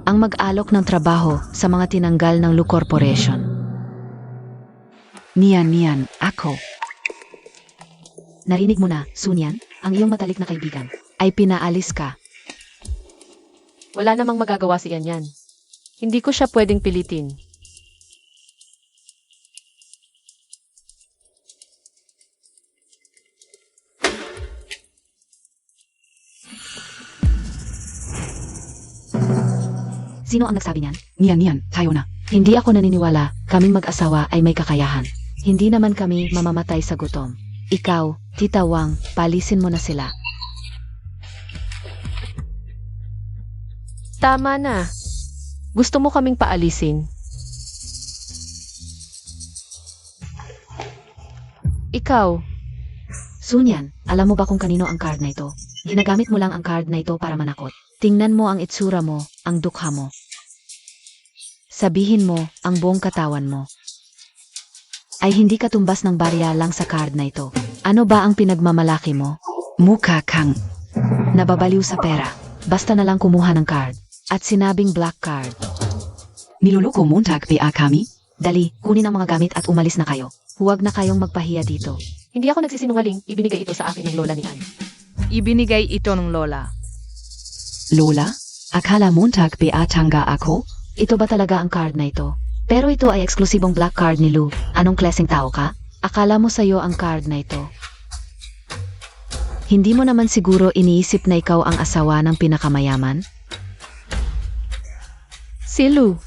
ang mag-alok ng trabaho sa mga tinanggal ng Lu Corporation. Niyan, ako. Narinig mo na, Sunyan, ang iyong matalik na kaibigan ay pinaalis ka. Wala namang magagawa si Ann yan. Hindi ko siya pwedeng pilitin. Sino ang nagsabi niyan? Niyan, tayo na. Hindi ako naniniwala, kaming mag-asawa ay may kakayahan. Hindi naman kami mamamatay sa gutom. Ikaw, Tita Wang, palisin mo na sila. Tama na. Gusto mo kaming paalisin? Ikaw, Sunyan, alam mo ba kung kanino ang card na ito? Ginagamit mo lang ang card na ito para manakot. Tingnan mo ang itsura mo, ang dukha mo. Sabihin mo ang buong katawan mo. Ay hindi ka tumbas ng barya lang sa card na ito. Ano ba ang pinagmamalaki mo? Mukha kang. Nababaliw sa pera. Basta na lang kumuha ng card. At sinabing black card. Niloloko mo ba kami? Dali, kunin ang mga gamit at umalis na kayo. Huwag na kayong magpahiya dito. hindi ako nagsisinungaling. Ibinigay ito sa akin ng lola ni Ann. Ibinigay ito ng lola. Lola? Akala mo ba tangga ako? Ito ba talaga ang card na ito? Pero ito ay eksklusibong black card ni Lu. Anong klaseng tao ka? Akala mo sa'yo ang card na ito? Hindi mo naman siguro iniisip na ikaw ang asawa ng pinakamayaman? Si Lu.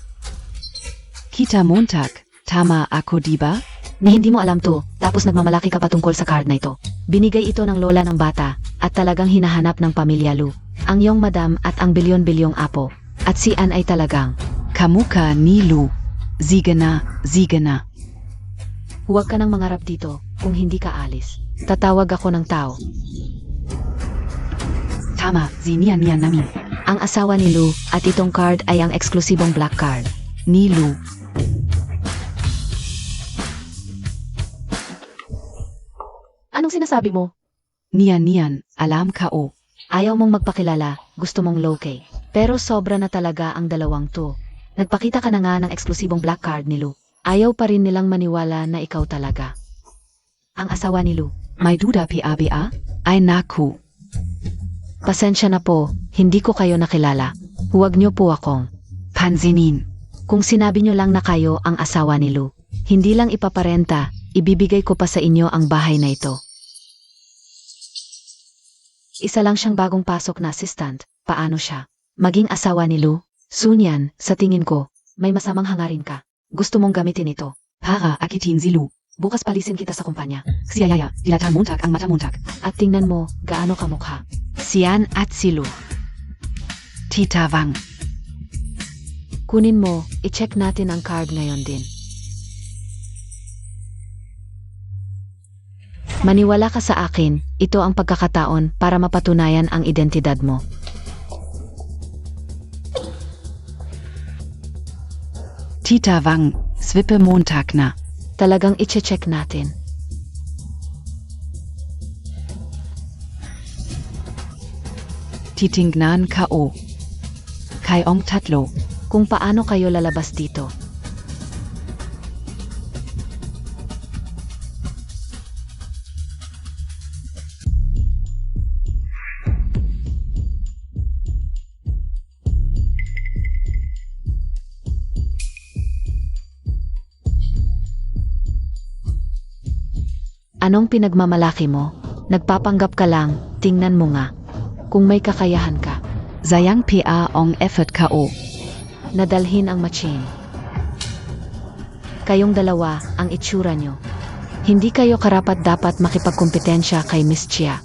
Kita mo tama ako diba? Ni hindi mo alam to, tapos nagmamalaki ka pa tungkol sa card na ito. Binigay ito ng lola ng bata, at talagang hinahanap ng pamilya Lu. Ang iyong madam at ang bilyon-bilyong apo. At si Ann ay talagang Kamuka ni Lu. Ziga na. huwag ka nang mangarap dito kung hindi ka alis. Tatawag ako ng tao. Tama, zinian namin. Ang asawa ni Lu at itong card ay ang eksklusibong black card. Ni Lu. Anong sinasabi mo? Niyan, alam ka o. Ayaw mong magpakilala, gusto mong low-key. Pero sobra na talaga ang dalawang to. Nagpakita ka na nga ng eksklusibong black card ni Lu. Ayaw pa rin nilang maniwala na ikaw talaga ang asawa ni Lu. May duda PABA? Ay naku. Pasensya na po, hindi ko kayo nakilala. Huwag niyo po akong Pansinin. kung sinabi niyo lang na kayo ang asawa ni Lu. Hindi lang ipaparenta, ibibigay ko pa sa inyo ang bahay na ito. Isa lang siyang bagong pasok na assistant. Paano siya maging asawa ni Lu? Sunyan, sa tingin ko, may masamang hangarin ka. Gusto mong gamitin ito. Para akitin si Lu. Bukas palisin kita sa kumpanya. Siyayaya, dilata montag ang mata montag. At tingnan mo, gaano kamukha. Sian at si Lu. Tita Wang. Kunin mo, i-check natin ang card ngayon din. Maniwala ka sa akin, ito ang pagkakataon para mapatunayan ang identidad mo. Tita Wang, swipe montag na. Talagang i-check natin. Titingnan KO. Kayong tatlo. Kung paano kayo lalabas dito. Anong pinagmamalaki mo? Nagpapanggap ka lang, tingnan mo nga. Kung may kakayahan ka, Sayang PA ong effort KO. nadalhin ang machine. Kayong dalawa, ang itsura nyo. Hindi kayo karapat-dapat makipagkompetensya kay Miss Chia.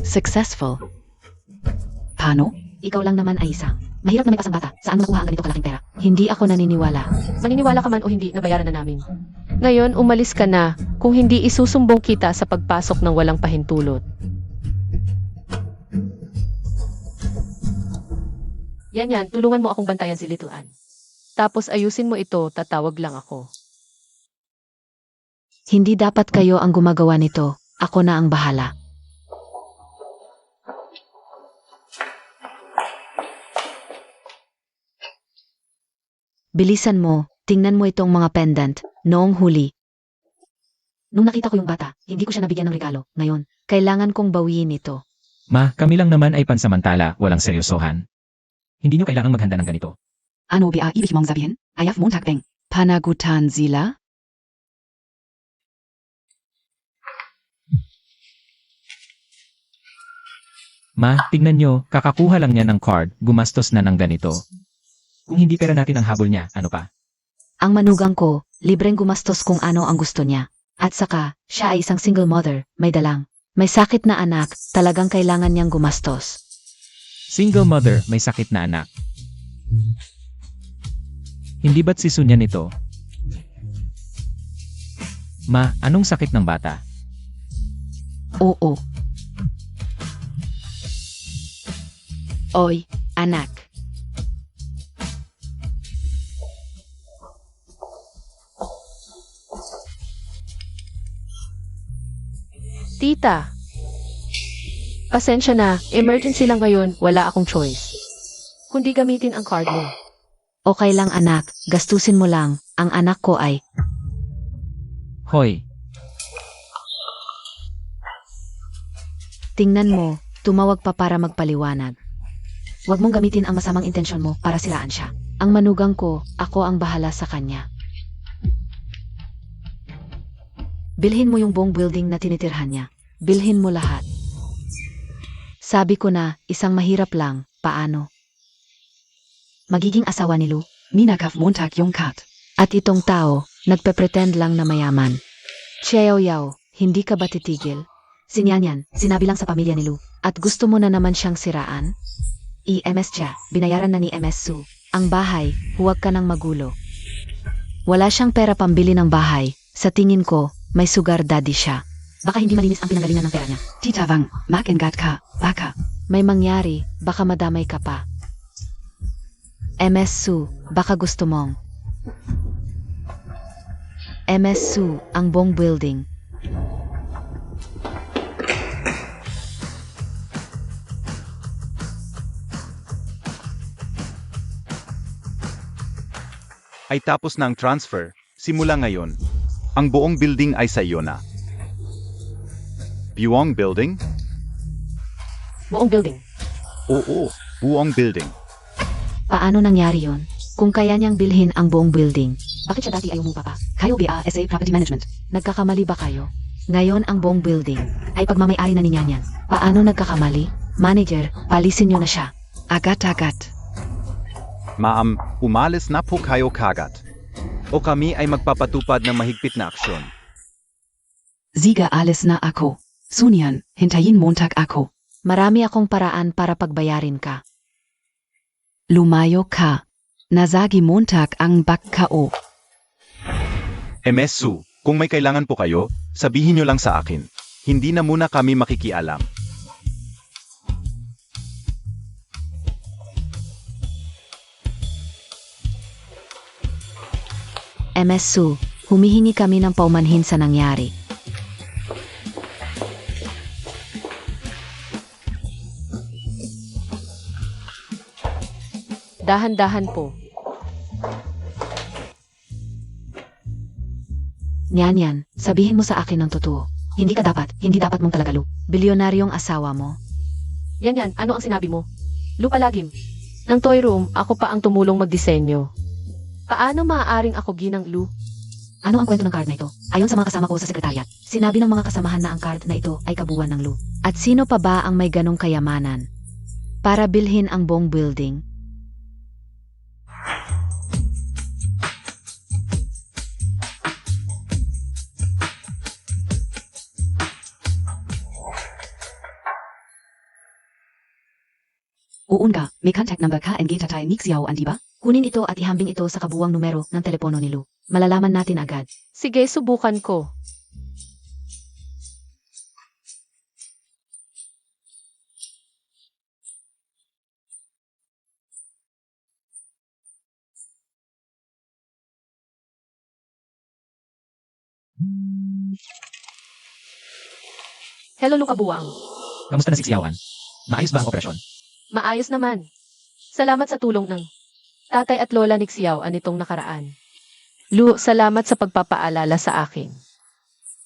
Successful. Paano? Ikaw lang naman ay isang. Mahirap na may pasang bata. Saan mo nakuha ang ganito kalaking pera? Hindi ako naniniwala. Maniniwala ka man o hindi, nabayaran na namin. Ngayon, umalis ka na kung hindi isusumbong kita sa pagpasok ng walang pahintulot. Yan, tulungan mo akong bantayan si Little Ann. Tapos ayusin mo ito, tatawag lang ako. Hindi dapat kayo ang gumagawa nito. Ako na ang bahala. Bilisan mo, tingnan mo itong mga pendant, noong huli. Nung nakita ko yung bata, hindi ko siya nabigyan ng regalo. Ngayon, kailangan kong bawiin ito. Ma, kami lang naman ay pansamantala, walang seryosohan. Hindi nyo kailangang maghanda ng ganito. Ano ba ibig mong sabihin? Ayaf montag beng. Panagutan sila? Ma, tignan nyo, kakakuha lang niya ng card, gumastos na ng ganito. Kung hindi pera natin ang habol niya, ano pa? Ang manugang ko, libreng gumastos kung ano ang gusto niya. At saka, siya ay isang single mother, may dalang. May sakit na anak, talagang kailangan niyang gumastos. Single mother, may sakit na anak. Hindi ba't si Sunyan ito? Ma, anong sakit ng bata? Oo. Oy, anak. Tita, pasensya na, emergency lang ngayon, wala akong choice. Kundi gamitin ang card mo. Okay lang anak, gastusin mo lang, ang anak ko ay... Hoy, Tingnan mo, tumawag pa para magpaliwanag. Huwag mong gamitin ang masamang intensyon mo para siraan siya. Ang manugang ko, ako ang bahala sa kanya. Bilhin mo yung buong building na tinitirhan niya. Bilhin mo lahat. Sabi ko na, isang mahirap lang, paano? Magiging asawa ni Lu. Minakaf montag yung kat. At itong tao, nagpe-pretend lang na mayaman. Xiao Yao, hindi ka ba titigil? Sinyanyan, sinabi lang sa pamilya ni Lu. At gusto mo na naman siyang siraan? EMS siya, binayaran na ni MS Su. Ang bahay, huwag ka nang magulo. Wala siyang pera pambili ng bahay. Sa tingin ko, may sugar daddy siya. Baka hindi malinis ang pinanggalingan ng pera niya. Tita Wang, makingat ka, baka. May mangyari, baka madamay ka pa. MS Su, baka gusto mong. MS Su, ang buong building. Ay tapos na ang transfer, simula ngayon. Ang buong building ay sa iyo na. Buong building? Buong building. Oo, buong building. Paano nangyari yon? Kung kaya niyang bilhin ang buong building, bakit siya dati ayaw mo pa? Kayo BASA Property Management. Nagkakamali ba kayo? Ngayon ang buong building ay pagmamayari na niya niyan. Paano nagkakamali? Manager, palisin niyo na siya. Agat-agat. Ma'am, umalis na po kayo kagat. O kami ay magpapatupad ng mahigpit na aksyon. Sieger alles na ako. Sunian, hintayin Montag ako. Marami akong paraan para pagbayarin ka. Lumayo ka. Nasagi Montag ang bakkao. MS Su, kung may kailangan po kayo, sabihin nyo lang sa akin. Hindi na muna kami makikialam. MS Su, humihingi kami ng paumanhin sa nangyari. Dahan-dahan po. Nyan, sabihin mo sa akin ng totoo. Hindi dapat mong talaga, Lu. Bilyonaryong asawa mo. Yan, ano ang sinabi mo? Lu palagim. Ng toy room, ako pa ang tumulong magdisenyo. Paano maaaring ako ginang Lu? Ano ang kwento ng card na ito? Ayon sa mga kasama ko sa sekretariat, sinabi ng mga kasamahan na ang card na ito ay kabuuan ng Lu. At sino pa ba ang may ganong kayamanan? Para bilhin ang buong building? Uun ka, may contact number ka and tatay Mixiao andi ba? Kunin ito at ihambing ito sa kabuwang numero ng telepono ni Lu. Malalaman natin agad. Sige, subukan ko. Hello, Lu Kabuwang. Kamusta na si Xiaoan? Maayos ba ang operasyon? Maayos naman. Salamat sa tulong ng tatay at lola ni Xiao anitong nakaraan. Lu, salamat sa pagpapaalala sa akin.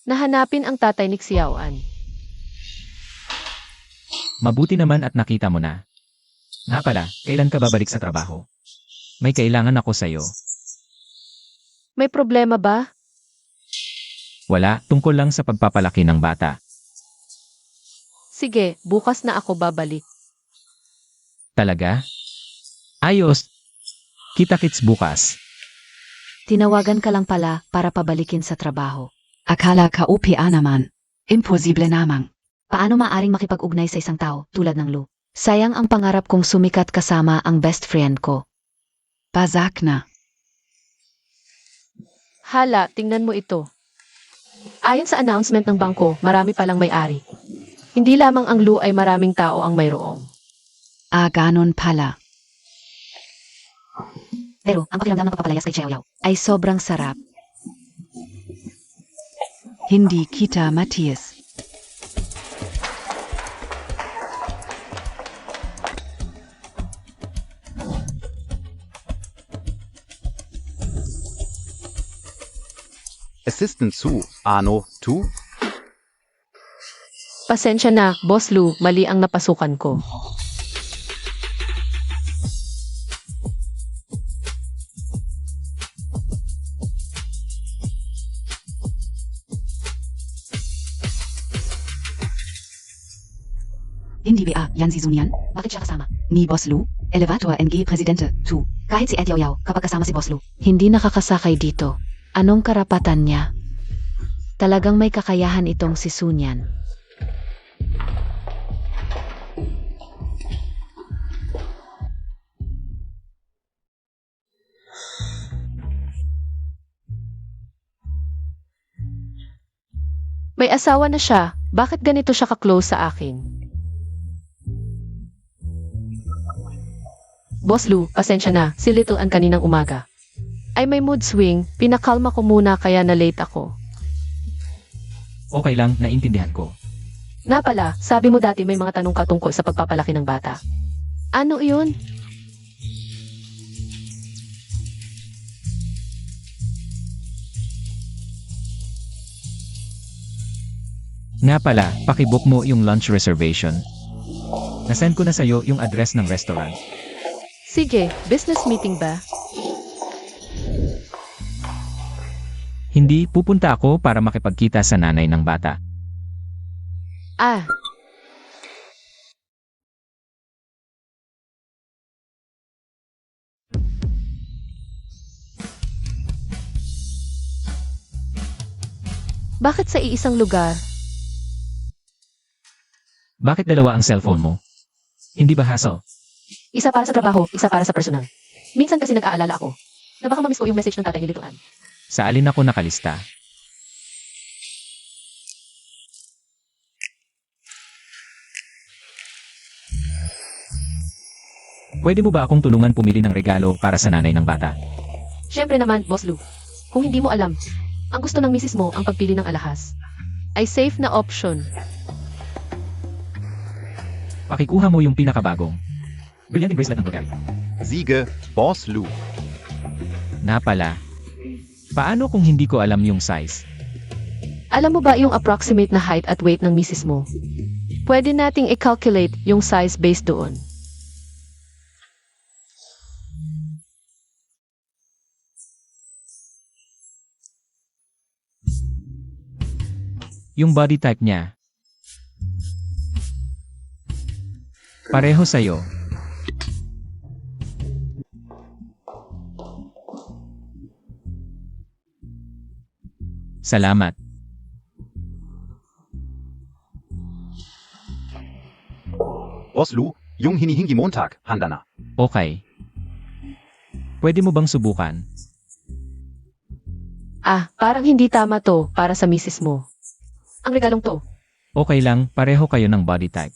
Nahanapin ang tatay ni Xiaoan. Mabuti naman at nakita mo na. Nga pala, kailan ka babalik sa trabaho? May kailangan ako sa'yo. May problema ba? Wala, tungkol lang sa pagpapalaki ng bata. Sige, bukas na ako babalik. Talaga? Ayos. Kita-kits bukas. Tinawagan ka lang pala para pabalikin sa trabaho. Akala ka OPA naman. Imposible namang. Paano maaring makipag-ugnay sa isang tao tulad ng Lu? Sayang ang pangarap kong sumikat kasama ang best friend ko. Basak na. Hala, tingnan mo ito. Ayon sa announcement ng bangko, marami palang may-ari. Hindi lamang ang Lu ay maraming tao ang mayroong. Ganon pala. Pero ang pakiramdam ng pagpapalayas kay Xiao Yao ay sobrang sarap. Hindi kita Matthias. Assistant Su, ano, tu? Pasensya na, Boss Lu, mali ang napasukan ko. Hindi ba yan si Zunian? Bakit siya kasama? Ni Boss Lu? Elevator NG Presidente, tu. Kahit si Ed Yao Yao kapag kasama si Boss Lu, hindi nakakasakay dito. Anong karapatan niya? Talagang may kakayahan itong si Sunyan. May asawa na siya, bakit ganito siya ka-close sa akin? Boss Lu, pasensya na, si Little Ann kaninang umaga. Ay may mood swing, pinakalma ko muna kaya na-late ako. Okay lang, naintindihan ko. Nga pala, sabi mo dati may mga tanong ka tungkol sa pagpapalaki ng bata. Ano iyon? Nga pala, pakibook mo yung lunch reservation. Nasend ko na sa'yo yung address ng restaurant. Sige, business meeting ba? Hindi, pupunta ako para makipagkita sa nanay ng bata. Ah, bakit sa iisang lugar? Bakit dalawa ang cellphone mo? Hindi ba hassle? Isa para sa trabaho, isa para sa personal. Minsan kasi nag-aalala ako na baka mamiss ko yung message ng tatay nilituan. Sa alin ako nakalista? Pwede mo ba akong tulungan pumili ng regalo para sa nanay ng bata? Siyempre naman, Boss Lou. Kung hindi mo alam, ang gusto ng misis mo ang pagpili ng alahas. Ay safe na option. Pakikuha mo yung pinakabagong. Brilliant bracelet ng Bulgari. Siege, Boss Lou. Na pala. Paano kung hindi ko alam yung size? Alam mo ba yung approximate na height at weight ng misis mo? Pwede nating i-calculate yung size based doon. Yung body type niya. Pareho sa'yo. Salamat. Boss Lou, yung hinihingi Montag, handa na. Okay. Pwede mo bang subukan? Ah, parang hindi tama to para sa misis mo. Ang regalong to. Okay lang, pareho kayo ng body type.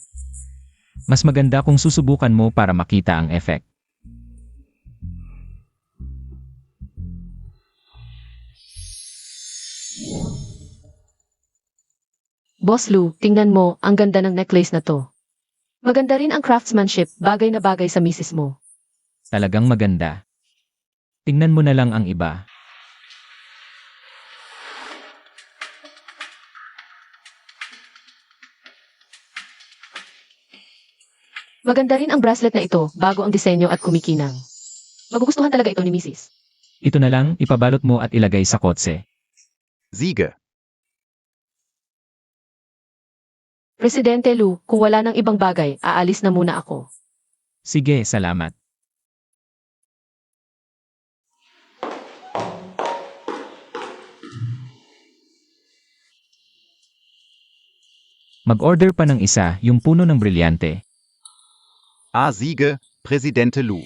Mas maganda kung susubukan mo para makita ang effect. Boss Lou, tingnan mo, ang ganda ng necklace na to. Maganda rin ang craftsmanship, bagay na bagay sa misis mo. Talagang maganda. Tingnan mo na lang ang iba. Maganda rin ang bracelet na ito, bago ang disenyo at kumikinang. Magugustuhan talaga ito ni misis. Ito na lang, ipabalot mo at ilagay sa kotse. Siege, Presidente Lou, kung wala ng ibang bagay, aalis na muna ako. Sige, salamat. Mag-order pa ng isa, yung puno ng brilyante. A Siege, Presidente Lou.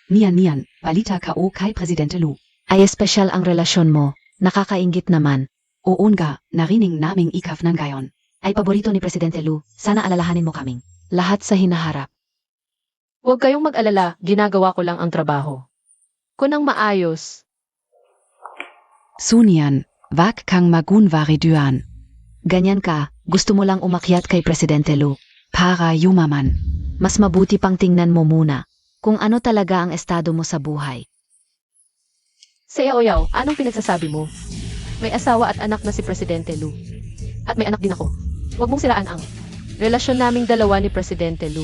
Nian, balita ko kay Presidente Lou. Ay espesyal ang relasyon mo. Nakakainggit naman. Oo nga, narinig naming ikaf ng gayon. Ay paborito ni Presidente Lou. Sana alalahanin mo kaming. Lahat sa hinaharap. Huwag kayong mag-alala, ginagawa ko lang ang trabaho. Kunang maayos. Sunian, wag kang magunwariduan. Ganyan ka, gusto mo lang umakyat kay Presidente Lou. Para yumaman. Mas mabuti pang tingnan mo muna kung ano talaga ang estado mo sa buhay. Sa Yaoyaw, anong pinagsasabi mo? May asawa at anak na si Presidente Lou. At may anak din ako. Huwag mong siraan ang relasyon naming dalawa ni Presidente Lou.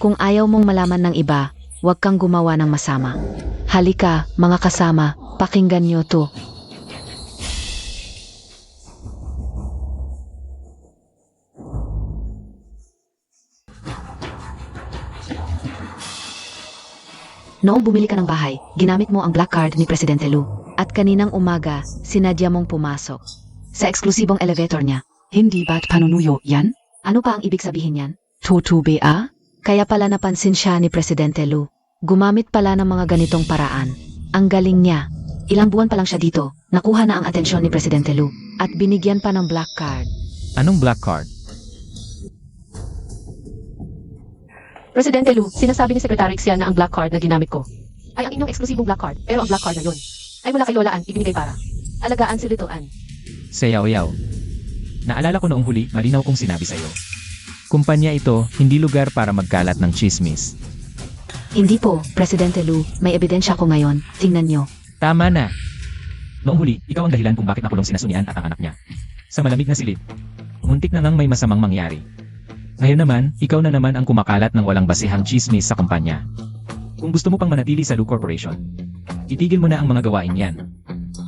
Kung ayaw mong malaman ng iba, huwag kang gumawa ng masama. Halika, mga kasama, pakinggan niyo to. Noong bumili ka ng bahay, ginamit mo ang black card ni Presidente Lou. At kaninang umaga, sinadya mong pumasok. Sa eksklusibong elevator niya. Hindi ba't panunuyo yan? Ano pa ang ibig sabihin yan? Toto ba? Kaya pala napansin siya ni Presidente Lou. Gumamit pala ng mga ganitong paraan. Ang galing niya. Ilang buwan pa lang siya dito, nakuha na ang atensyon ni Presidente Lou. At binigyan pa ng black card. Anong black card? Presidente Lu, sinasabi ni Secretary Xian na ang black card na ginamit ko ay ang inyong eksklusibong black card, pero ang black card na yun ay mula kay Lola Ann ibinigay para alagaan si Little Ann. Sayaw-yaw. Naalala ko noong huli, malinaw kong sinabi sa'yo. Kumpanya ito, hindi lugar para magkalat ng chismis. Hindi po, Presidente Lu, may ebidensya ko ngayon. Tingnan nyo. Tama na. Noong huli, ikaw ang dahilan kung bakit nakulong sina Sunian at ang anak niya. Sa malamig na silid. Muntik na ngang may masamang mangyari. Ngayon naman, ikaw na naman ang kumakalat ng walang basihang chismis sa kumpanya. Kung gusto mo pang manatili sa Lu Corporation, itigil mo na ang mga gawain yan.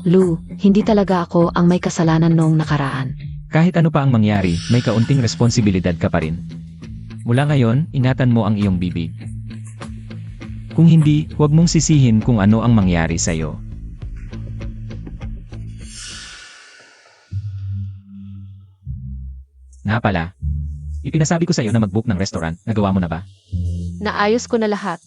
Lu, hindi talaga ako ang may kasalanan noong nakaraan. Kahit ano pa ang mangyari, may kaunting responsibilidad ka pa rin. Mula ngayon, ingatan mo ang iyong bibig. Kung hindi, huwag mong sisihin kung ano ang mangyari sa'yo. Nga pala, ipinasabi ko sa'yo na mag-book ng restaurant, nagawa mo na ba? Naayos ko na lahat.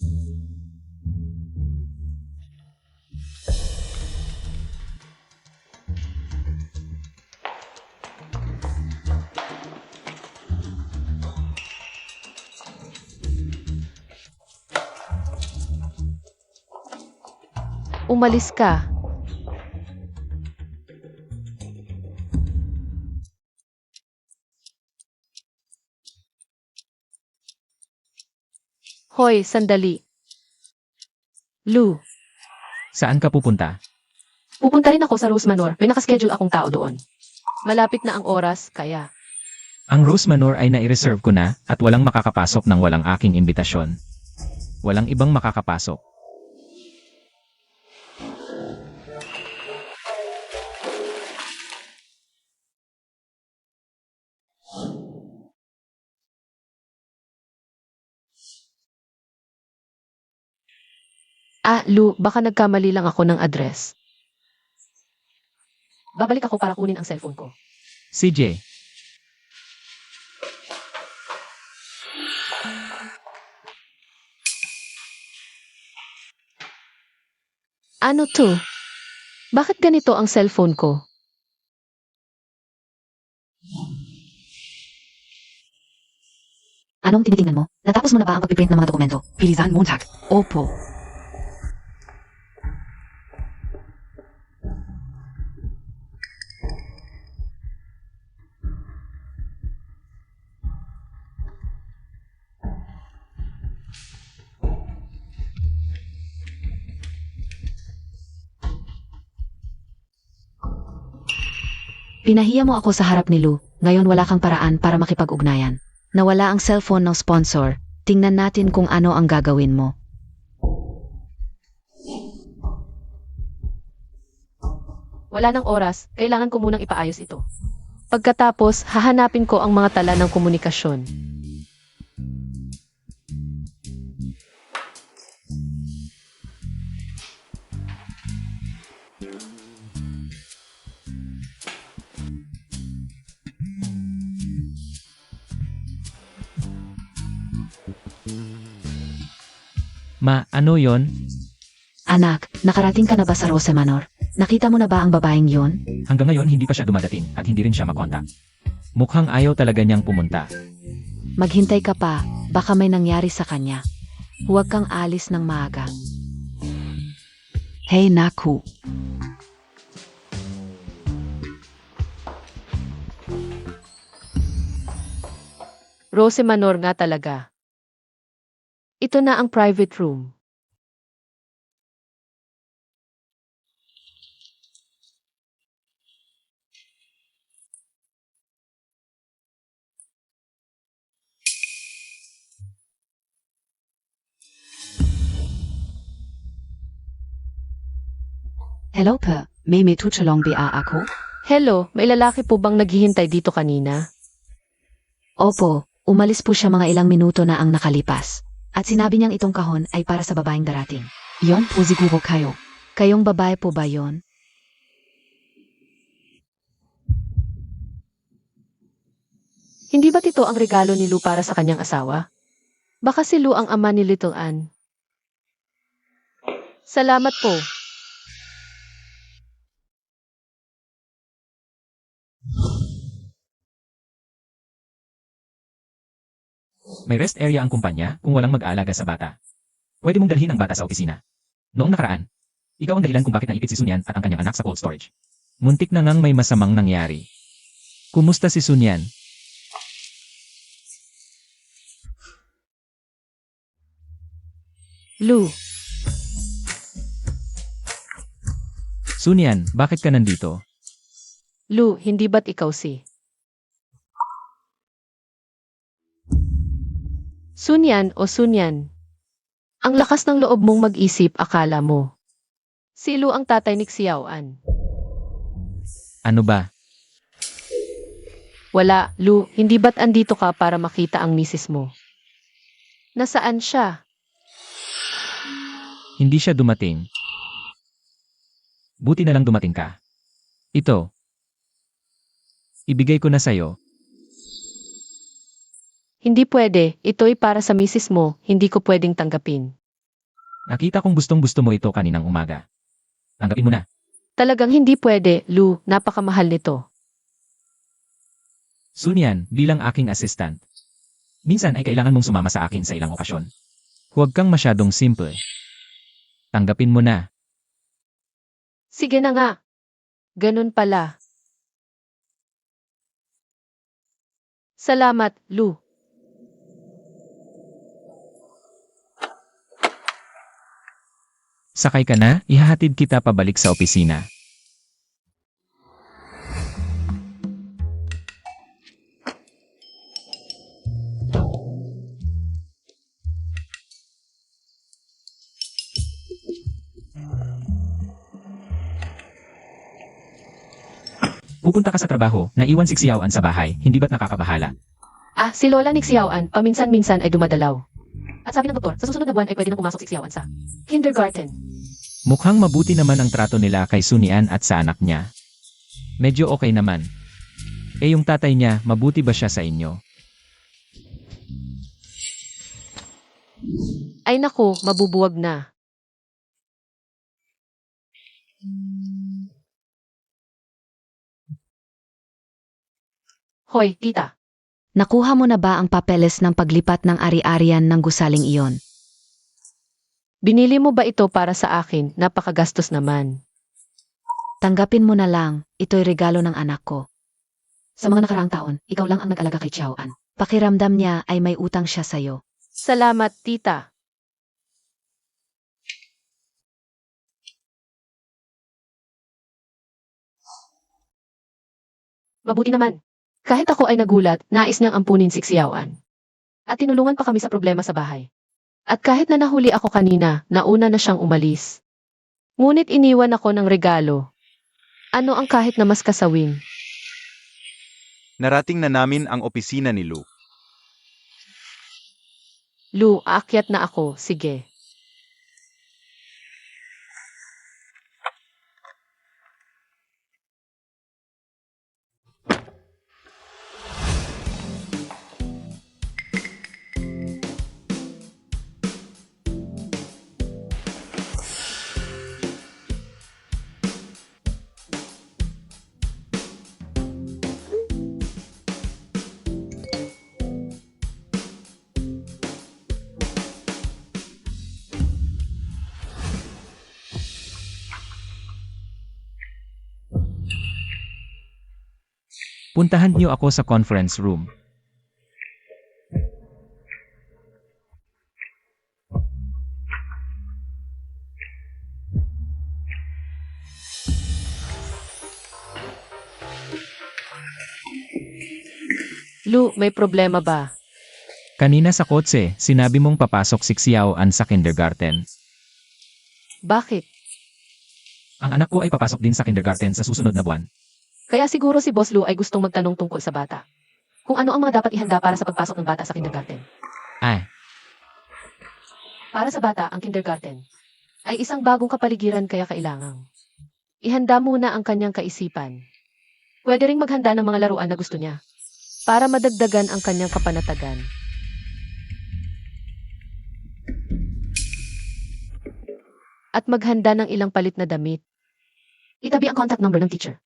Umalis ka. Hoy, sandali. Lu, Saan ka pupunta? pupunta rin ako sa Rose Manor. May nakaschedule akong tao doon. Malapit na ang oras, kaya Ang Rose Manor ay nai-reserve ko na at walang makakapasok ng walang aking imbitasyon. Walang ibang makakapasok. Lu, baka nagkamali lang ako ng address. Babalik ako para kunin ang cellphone ko. CJ, Ano to? Bakit ganito ang cellphone ko? Anong tinitingnan mo? Natapos mo na ba ang pagpiprint ng mga dokumento? Bilisan Montag. Opo. Pinahiya mo ako sa harap ni Lu. Ngayon wala kang paraan para makipag-ugnayan. Nawala ang cellphone ng sponsor. Tingnan natin kung ano ang gagawin mo. Wala nang oras, kailangan ko munang ipaayos ito. Pagkatapos, hahanapin ko ang mga tala ng komunikasyon. ano yon? Anak, nakarating ka na ba sa Rose Manor? Nakita mo na ba ang babaeng yon? Hanggang ngayon hindi pa siya dumadating at hindi rin siya makontak. Mukhang ayaw talaga niyang pumunta. Maghintay ka pa, baka may nangyari sa kanya. Huwag kang alis ng maaga. Hey Naku. Rose Manor nga talaga. Ito na ang private room. Hello po. May tutulong ba ako? Hello, may lalaki po bang naghihintay dito kanina? Opo, umalis po siya mga ilang minuto na ang nakalipas. At sinabi niyang itong kahon ay para sa babaeng darating. Yon po siguro kayo. Kayong babae po ba yon? Hindi ba't ito ang regalo ni Lu para sa kanyang asawa? Baka si Lu ang ama ni Little Ann. Salamat po. May rest area ang kumpanya kung walang mag-aalaga sa bata. Pwede mong dalhin ang bata sa opisina. Noong nakaraan, ikaw ang dahilan kung bakit naipit si Sunyan at ang kanyang anak sa cold storage. Muntik na ngang may masamang nangyari. Kumusta si Sunyan? Lu, Sunyan, bakit ka nandito? Lu, hindi ba't ikaw si? Sunyan o Sunyan? Ang lakas ng loob mong mag-isip, akala mo. Si Lu ang tatay ni Xiaoan. Ano ba? Wala, Lu, hindi ba't andito ka para makita ang misis mo? Nasaan siya? Hindi siya dumating. Buti na lang dumating ka. Ito. Ibigay ko na sa'yo. Hindi pwede, ito'y para sa misis mo, hindi ko pwedeng tanggapin. Nakita kong gustong-gusto mo ito kaninang umaga. Tanggapin mo na. Talagang hindi pwede, Lu, napakamahal nito. Sunyan, bilang aking assistant. Minsan ay kailangan mong sumama sa akin sa ilang okasyon. Huwag kang masyadong simple. Tanggapin mo na. Sige na nga. Ganun pala. Salamat, Lu. Sakay ka na, ihahatid kita pabalik sa opisina. Pupunta ka sa trabaho, naiwan si Xiaoan sa bahay, hindi ba't nakakabahala? Ah, si Lola ni Xiaoan, paminsan-minsan ay dumadalaw. At sabi ng doktor, sa susunod na buwan ay pwede nang pumasok si Xiaoan sa kindergarten. Mukhang mabuti naman ang trato nila kay Sunian at sa anak niya. Medyo okay naman. Eh yung tatay niya, mabuti ba siya sa inyo? Ay naku, mabubuwag na. Hoy, tita. Nakuha mo na ba ang papeles ng paglipat ng ari-arian ng gusaling iyon? Binili mo ba ito para sa akin? Napakagastos naman. Tanggapin mo na lang, ito'y regalo ng anak ko. Sa mga nakaraang taon, ikaw lang ang nag-alaga kay Xiaoan. Pakiramdam niya ay may utang siya sa'yo. Salamat, tita. Mabuti naman. Kahit ako ay nagulat, nais niyang ampunin si Xiaoan. At tinulungan pa kami sa problema sa bahay. At kahit na nahuli ako kanina, nauna na siyang umalis. Ngunit iniwan ako ng regalo. Ano ang kahit na mas kasawin? Narating na namin ang opisina ni Lu. Lu, aakyat na ako, sige. Puntahan niyo ako sa conference room. Lu, may problema ba? Kanina sa kotse, sinabi mong papasok si Xiaoan sa kindergarten. Bakit? Ang anak ko ay papasok din sa kindergarten sa susunod na buwan. Kaya siguro si Boss Lu ay gustong magtanong tungkol sa bata. Kung ano ang mga dapat ihanda para sa pagpasok ng bata sa kindergarten. Ay, Para sa bata, ang kindergarten ay isang bagong kapaligiran kaya kailangang ihanda muna ang kanyang kaisipan. Pwede ring maghanda ng mga laruan na gusto niya para madagdagan ang kanyang kapanatagan. At maghanda ng ilang palit na damit. Itabi ang contact number ng teacher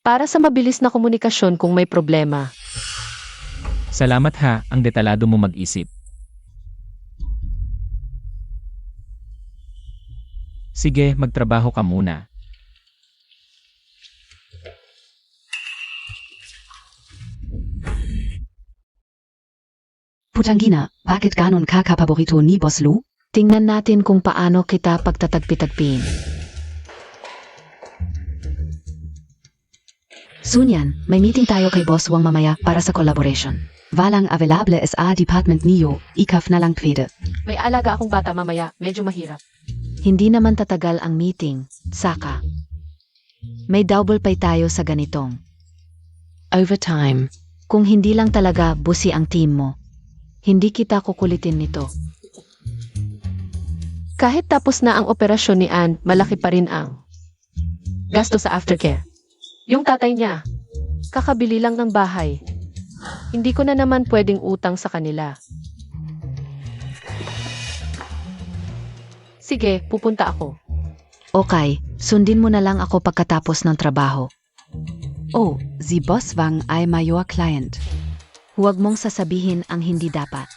para sa mabilis na komunikasyon kung may problema. salamat ha, ang detalado mo mag-isip. Sige, magtrabaho ka muna. Putanggina, bakit ganon ka kapaborito ni Boss Lou? Tingnan natin kung paano kita pagtatagpi-tagpiin. Sunyan, may meeting tayo kay Boss Wang mamaya para sa collaboration. Walang available SA Department Nio, ikaf na lang pwede. May alaga akong bata mamaya, medyo mahirap. Hindi naman tatagal ang meeting, Saka. May double pay tayo sa ganitong. Overtime. Kung hindi lang talaga busi ang team mo, hindi kita kukulitin nito. Kahit tapos na ang operasyon ni Ann, malaki pa rin ang gasto sa aftercare. Yung tatay niya, kakabili lang ng bahay. Hindi ko na naman pwedeng utang sa kanila. Sige, pupunta ako. Okay, sundin mo na lang ako pagkatapos ng trabaho. Oh, si Boss Wang ay major client. Huwag mong sasabihin ang hindi dapat.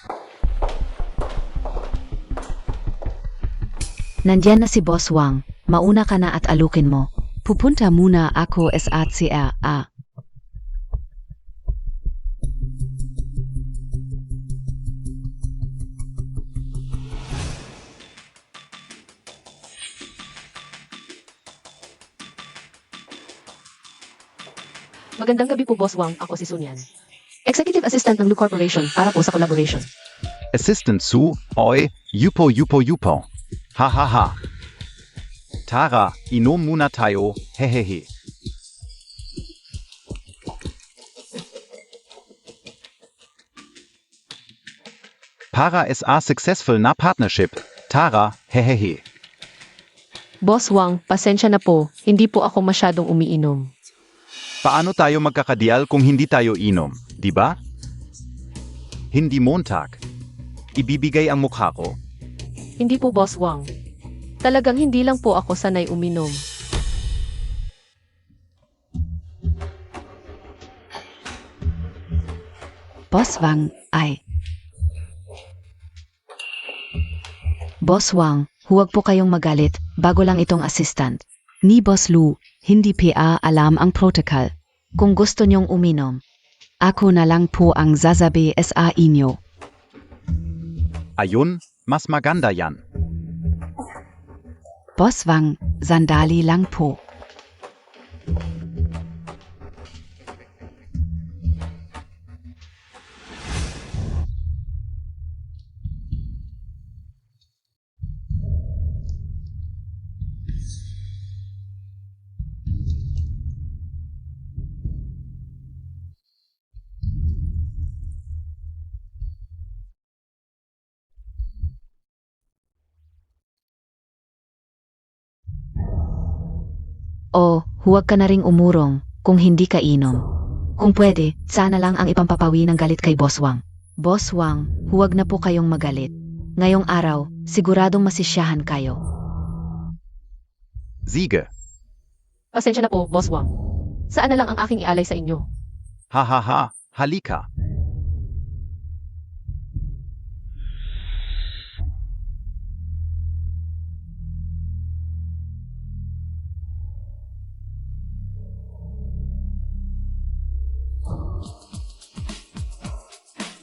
Nandyan na si Boss Wang, mauna ka na at alukin mo. Pupunta muna ako SACRA. Magandang gabi po, Boss Wang. Ako si Sunyan. Executive Assistant ng Lu Corporation para po sa collaboration. Assistant Su, Oi, Yupo Yupo Yupo. Ha ha ha. Tara, inom muna tayo, hehehe. Para SA successful na partnership, Tara, hehehe. Boss Wang, pasensya na po. Hindi po ako masyadong umiinom. Paano tayo magkakadial kung hindi tayo inom, di ba? Hindi Montag. Ibibigay ang mukha ko. Hindi po, Boss Wang. Talagang hindi lang po ako sanay uminom. Boss Wang ay. Boss Wang, huwag po kayong magalit, bago lang itong assistant. Ni Boss Lou, hindi PA alam ang protocol. Kung gusto nyong uminom, Ako na lang po ang sasabi sa inyo. Ayun, mas maganda yan. Boss Wang, sandali lang po. o huwag ka na ring umurong kung hindi ka inom. Kung pwede, sana lang ang ipampapawi ng galit kay Boss Wang. Boss Wang, huwag na po kayong magalit. Ngayong araw, siguradong masisyahan kayo. Sige. Pasensya na po, Boss Wang. Saan na lang ang aking ialay sa inyo? Ha ha ha, halika.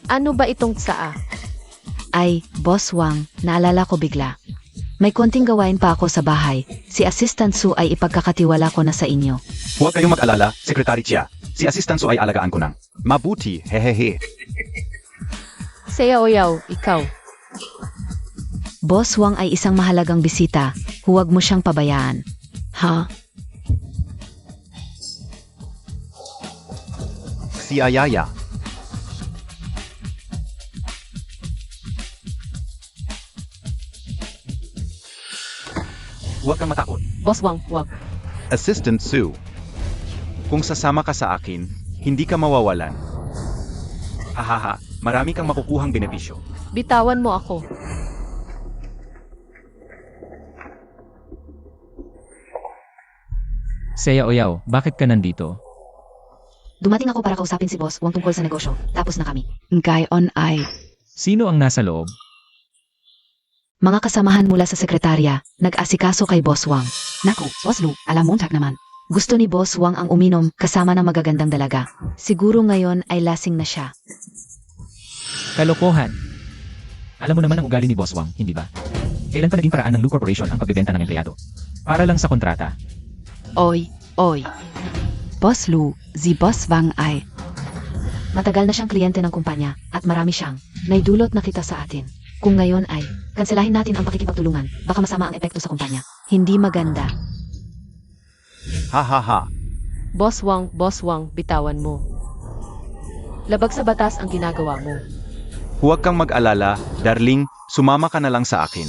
Ano ba itong tsaa? Ay, Boss Wang, naalala ko bigla. May konting gawain pa ako sa bahay. Si Assistant Su ay ipagkakatiwala ko na sa inyo. Huwag kayong mag-alala, Secretary Chia. Si Assistant Su ay alagaan ko ng mabuti, hehehe. Seya Oyaw, ikaw. Boss Wang ay isang mahalagang bisita. Huwag mo siyang pabayaan. Ha? Si Ayaya. Huwag kang matakot. Boss Wang, huwag. Assistant Su. Kung sasama ka sa akin, hindi ka mawawalan. Hahaha, marami kang makukuhang benepisyo. Bitawan mo ako. Seya Oyaw, bakit ka nandito? Dumating ako para kausapin si Boss Wang tungkol sa negosyo. Tapos na kami. Ngayon ay. Sino ang nasa loob? Mga kasamahan mula sa sekretarya, nag-asikaso kay Boss Wang. Naku, Boss Lu, alam mong naman. Gusto ni Boss Wang ang uminom kasama ng magagandang dalaga. Siguro ngayon ay lasing na siya. Kalokohan. Alam mo naman ang ugali ni Boss Wang, hindi ba? Kailan pa naging paraan ng Lu Corporation ang pagbebenta ng empleyado? Para lang sa kontrata. Oy, oy. Boss Lu, si Boss Wang ay. Matagal na siyang kliyente ng kumpanya at marami siyang naidulot na kita sa atin. Kung ngayon ay kanselahin natin ang pakikipagtulungan, baka masama ang epekto sa kumpanya. Hindi maganda. Ha ha ha. Boss Wang, bitawan mo. Labag sa batas ang ginagawa mo. Huwag kang mag-alala, darling, sumama ka na lang sa akin.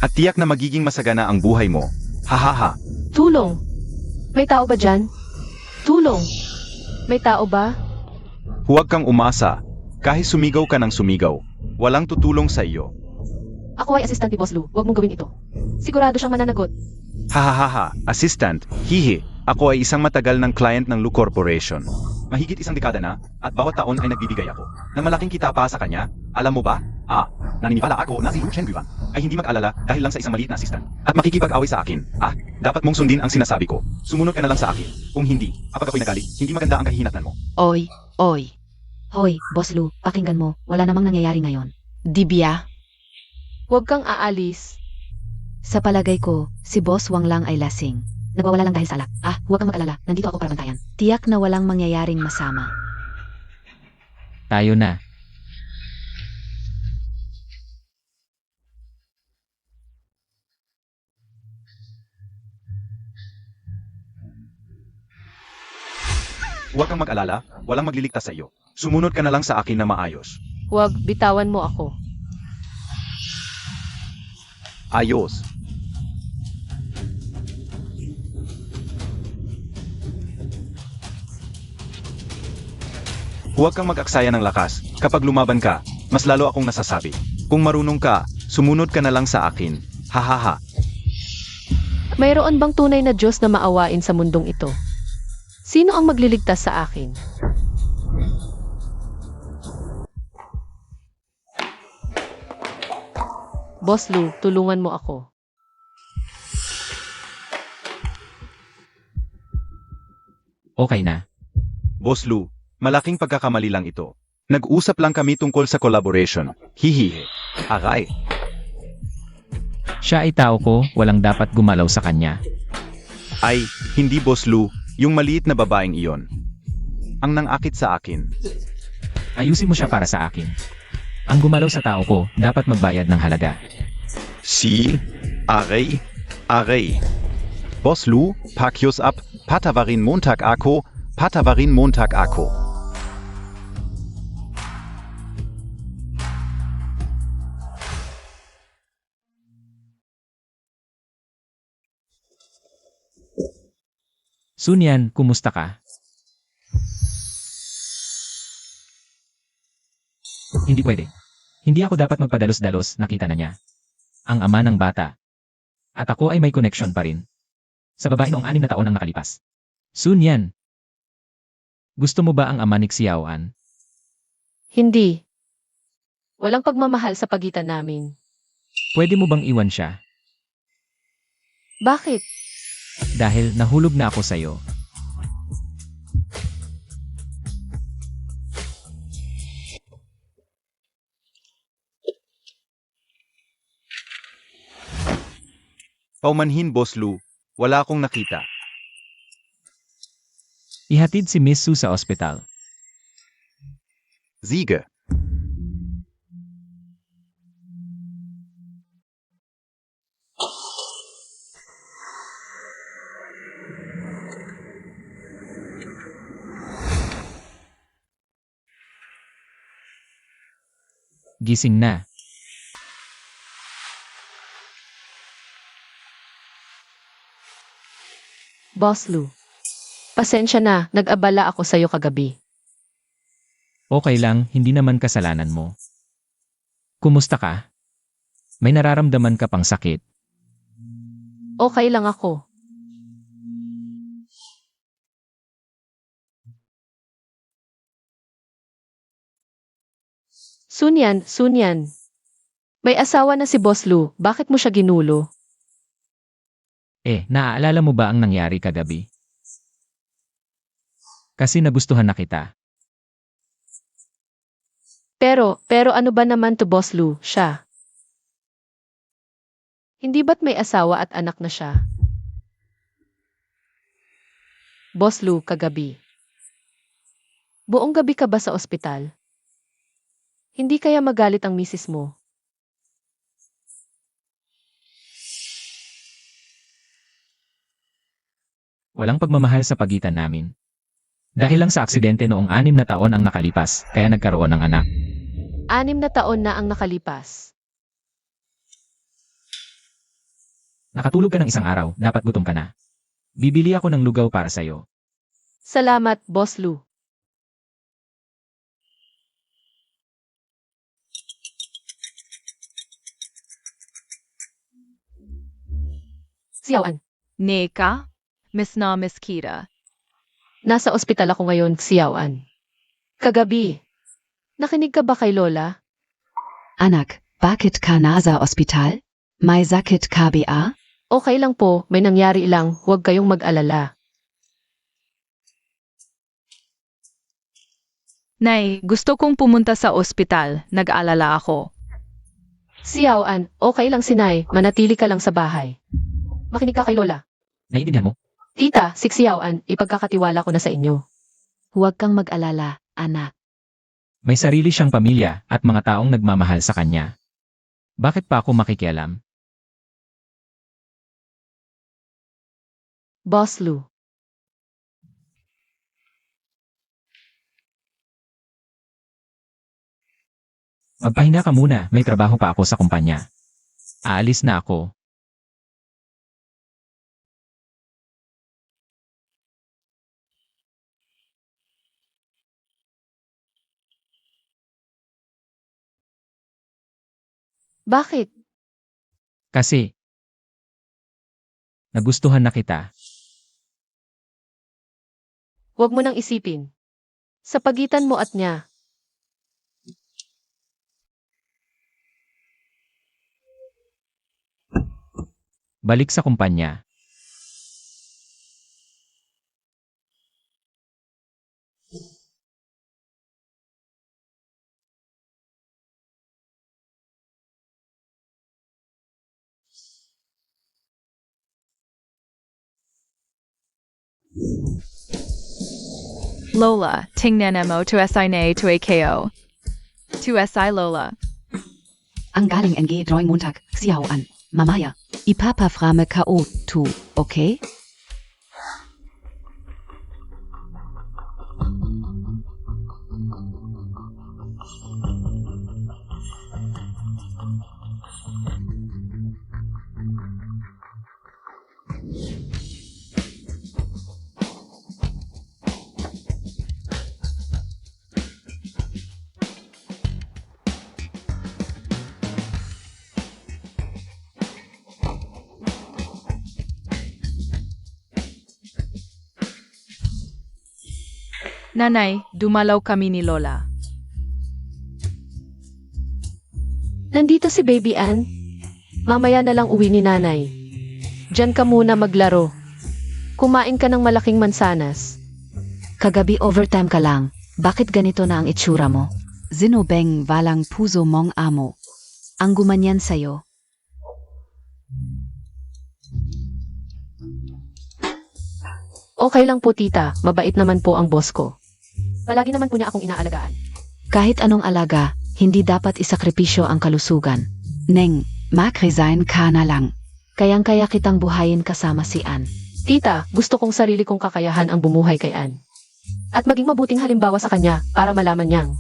At tiyak na magiging masagana ang buhay mo. Ha ha ha. Tulong! May tao ba dyan? Tulong! May tao ba? Huwag kang umasa. Kahit sumigaw ka ng sumigaw, walang tutulong sa iyo. Ako ay assistant ni Boss Lu. Huwag mong gawin ito. Sigurado siyang mananagot. Ha ha ha ha. Assistant, hihi. Ako ay isang matagal ng client ng Lu Corporation. Mahigit isang dekada na, at bawat taon ay nagbibigay ako ng malaking kita pa sa kanya. Alam mo ba? Naniniwala ako na si Lu Chenguan ay hindi mag-alala dahil lang sa isang maliit na assistant at makikipag-away sa akin. Dapat mong sundin ang sinasabi ko. Sumunod ka na lang sa akin. Kung hindi, kapag ako'y nagalit, hindi maganda ang kahihinatnan mo. Oy, oy. Hoy, Boss Lu, pakinggan mo. Wala namang nangyayari ngayon. Dibya. Huwag kang aalis. Sa palagay ko, si Boss Wang lang ay lasing. Nagwawala lang dahil sa alak. Huwag kang mag-alala. Nandito ako para bantayan. Tiyak na walang mangyayaring masama. Tayo na. Huwag kang mag-alala, walang magliligtas sa iyo. Sumunod ka na lang sa akin na maayos. Huwag, bitawan mo ako. Ayos. Huwag kang mag-aksaya ng lakas. Kapag lumaban ka, mas lalo akong nasasabi. Kung marunong ka, sumunod ka na lang sa akin. Ha ha ha. Mayroon bang tunay na Diyos na maawain sa mundong ito? Sino ang magliligtas sa akin? Boss Lu, tulungan mo ako. Okay na. Boss Lu, malaking pagkakamali lang ito. Nag-usap lang kami tungkol sa collaboration. Hihihi. Aray. Siya ay tao ko, walang dapat gumalaw sa kanya. Ay, hindi Boss Lu, yung maliit na babaeng iyon. Ang nangakit sa akin. Ayusin mo siya para sa akin. Ang gumalaw sa tao ko, dapat magbayad ng halaga. Si, Aray, Aray. Boss Lu, Pakios ab, Patavarin Montag Ako, Patavarin Montag Ako. Sunyan, kumusta ka? Hindi pwede. Hindi ako dapat magpadalos-dalos, nakita na niya. Ang ama ng bata. At ako ay may connection pa rin. Sa babae noong 6 na taon ang nakalipas. Sunyan. Gusto mo ba ang ama ni Xiaoan? Hindi. Walang pagmamahal sa pagitan namin. Pwede mo bang iwan siya? Bakit? Dahil nahulog na ako sa'yo. Paumanhin Boss Lu, wala akong nakita. Ihatid si Miss Su sa ospital. Sige. Gising na. Boss Lu. Pasensya na, nag-abala ako sa'yo kagabi. Okay lang, hindi naman kasalanan mo. Kumusta ka? May nararamdaman ka pang sakit? Okay lang ako. Sunyan. May asawa na si Boss Lu, bakit mo siya ginulo? Naaalala mo ba ang nangyari kagabi? Kasi nagustuhan na kita. Pero ano ba naman to Boss Lu, siya? Hindi ba't may asawa at anak na siya? Boss Lu, kagabi. Buong gabi ka ba sa ospital? Hindi kaya magalit ang misis mo? Walang pagmamahal sa pagitan namin. Dahil lang sa aksidente noong 6 na taon ang nakalipas, kaya nagkaroon ng anak. 6 na taon na ang nakalipas. Nakatulog ka ng isang araw, dapat gutom ka na. Bibili ako ng lugaw para sa'yo. Salamat, Boss Lu. Xiaoan, Neka? Miss na Miss Kira. nasa ospital ako ngayon, Xiaoan. Kagabi. Nakinig ka ba kay Lola? Anak, bakit ka nasa ospital? May sakit ka ba? Okay lang po, may nangyari lang, huwag kayong mag-alala. Nay, gusto kong pumunta sa ospital. Nag-alala ako. Xiaoan, okay lang sinay, manatili ka lang sa bahay. Makinig ka kay Lola. Naiintindihan mo? Tita, si Xiaoan, ipagkakatiwala ko na sa inyo. Huwag kang mag-alala, anak. May sarili siyang pamilya at mga taong nagmamahal sa kanya. Bakit pa ako makikialam? Boss Lu. Magpahinga ka muna, may trabaho pa ako sa kumpanya. Aalis na ako. Bakit? Kasi, nagustuhan na kita. Huwag mo nang isipin. Sa pagitan mo at niya. Balik sa kumpanya. Lola, tingnan mo to SI na to AKO. To SI Lola. Ang galing NG drawing Montag, Xiaoan. Mamaya, ipapaframe ka tu, okay? Nanay, dumalaw kami ni Lola. Nandito si Baby Ann. Mamaya na lang uwi ni nanay. Diyan ka muna maglaro. Kumain ka ng malaking mansanas. Kagabi overtime ka lang. Bakit ganito na ang itsura mo? Sinobeng walang puso mong amo. Ang gumanyan sa'yo. Okay lang po tita, mabait naman po ang boss ko. Palagi naman po niya akong inaalagaan. Kahit anong alaga, hindi dapat isakripisyo ang kalusugan. Neng, makresign ka na lang. Kayang-kaya kitang buhayin kasama si Ann. Tita, gusto kong sarili kong kakayahan ang bumuhay kay Ann. At maging mabuting halimbawa sa kanya para malaman niyang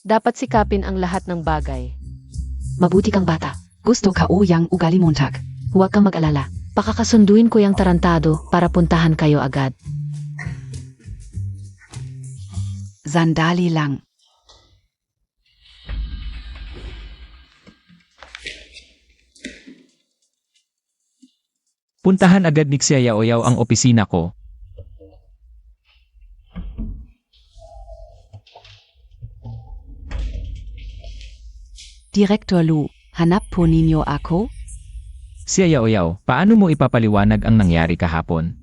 dapat sikapin ang lahat ng bagay. Mabuti kang bata. Gusto ka yang ugali Montag. Huwag kang mag-alala. Pakakasunduin ko yung tarantado para puntahan kayo agad. Sandali lang. Puntahan agad ni Xia Yaoyao ang opisina ko. Direktor Lu, Hanap po ninyo ako? Si Ayaw, paano mo ipapaliwanag ang nangyari kahapon?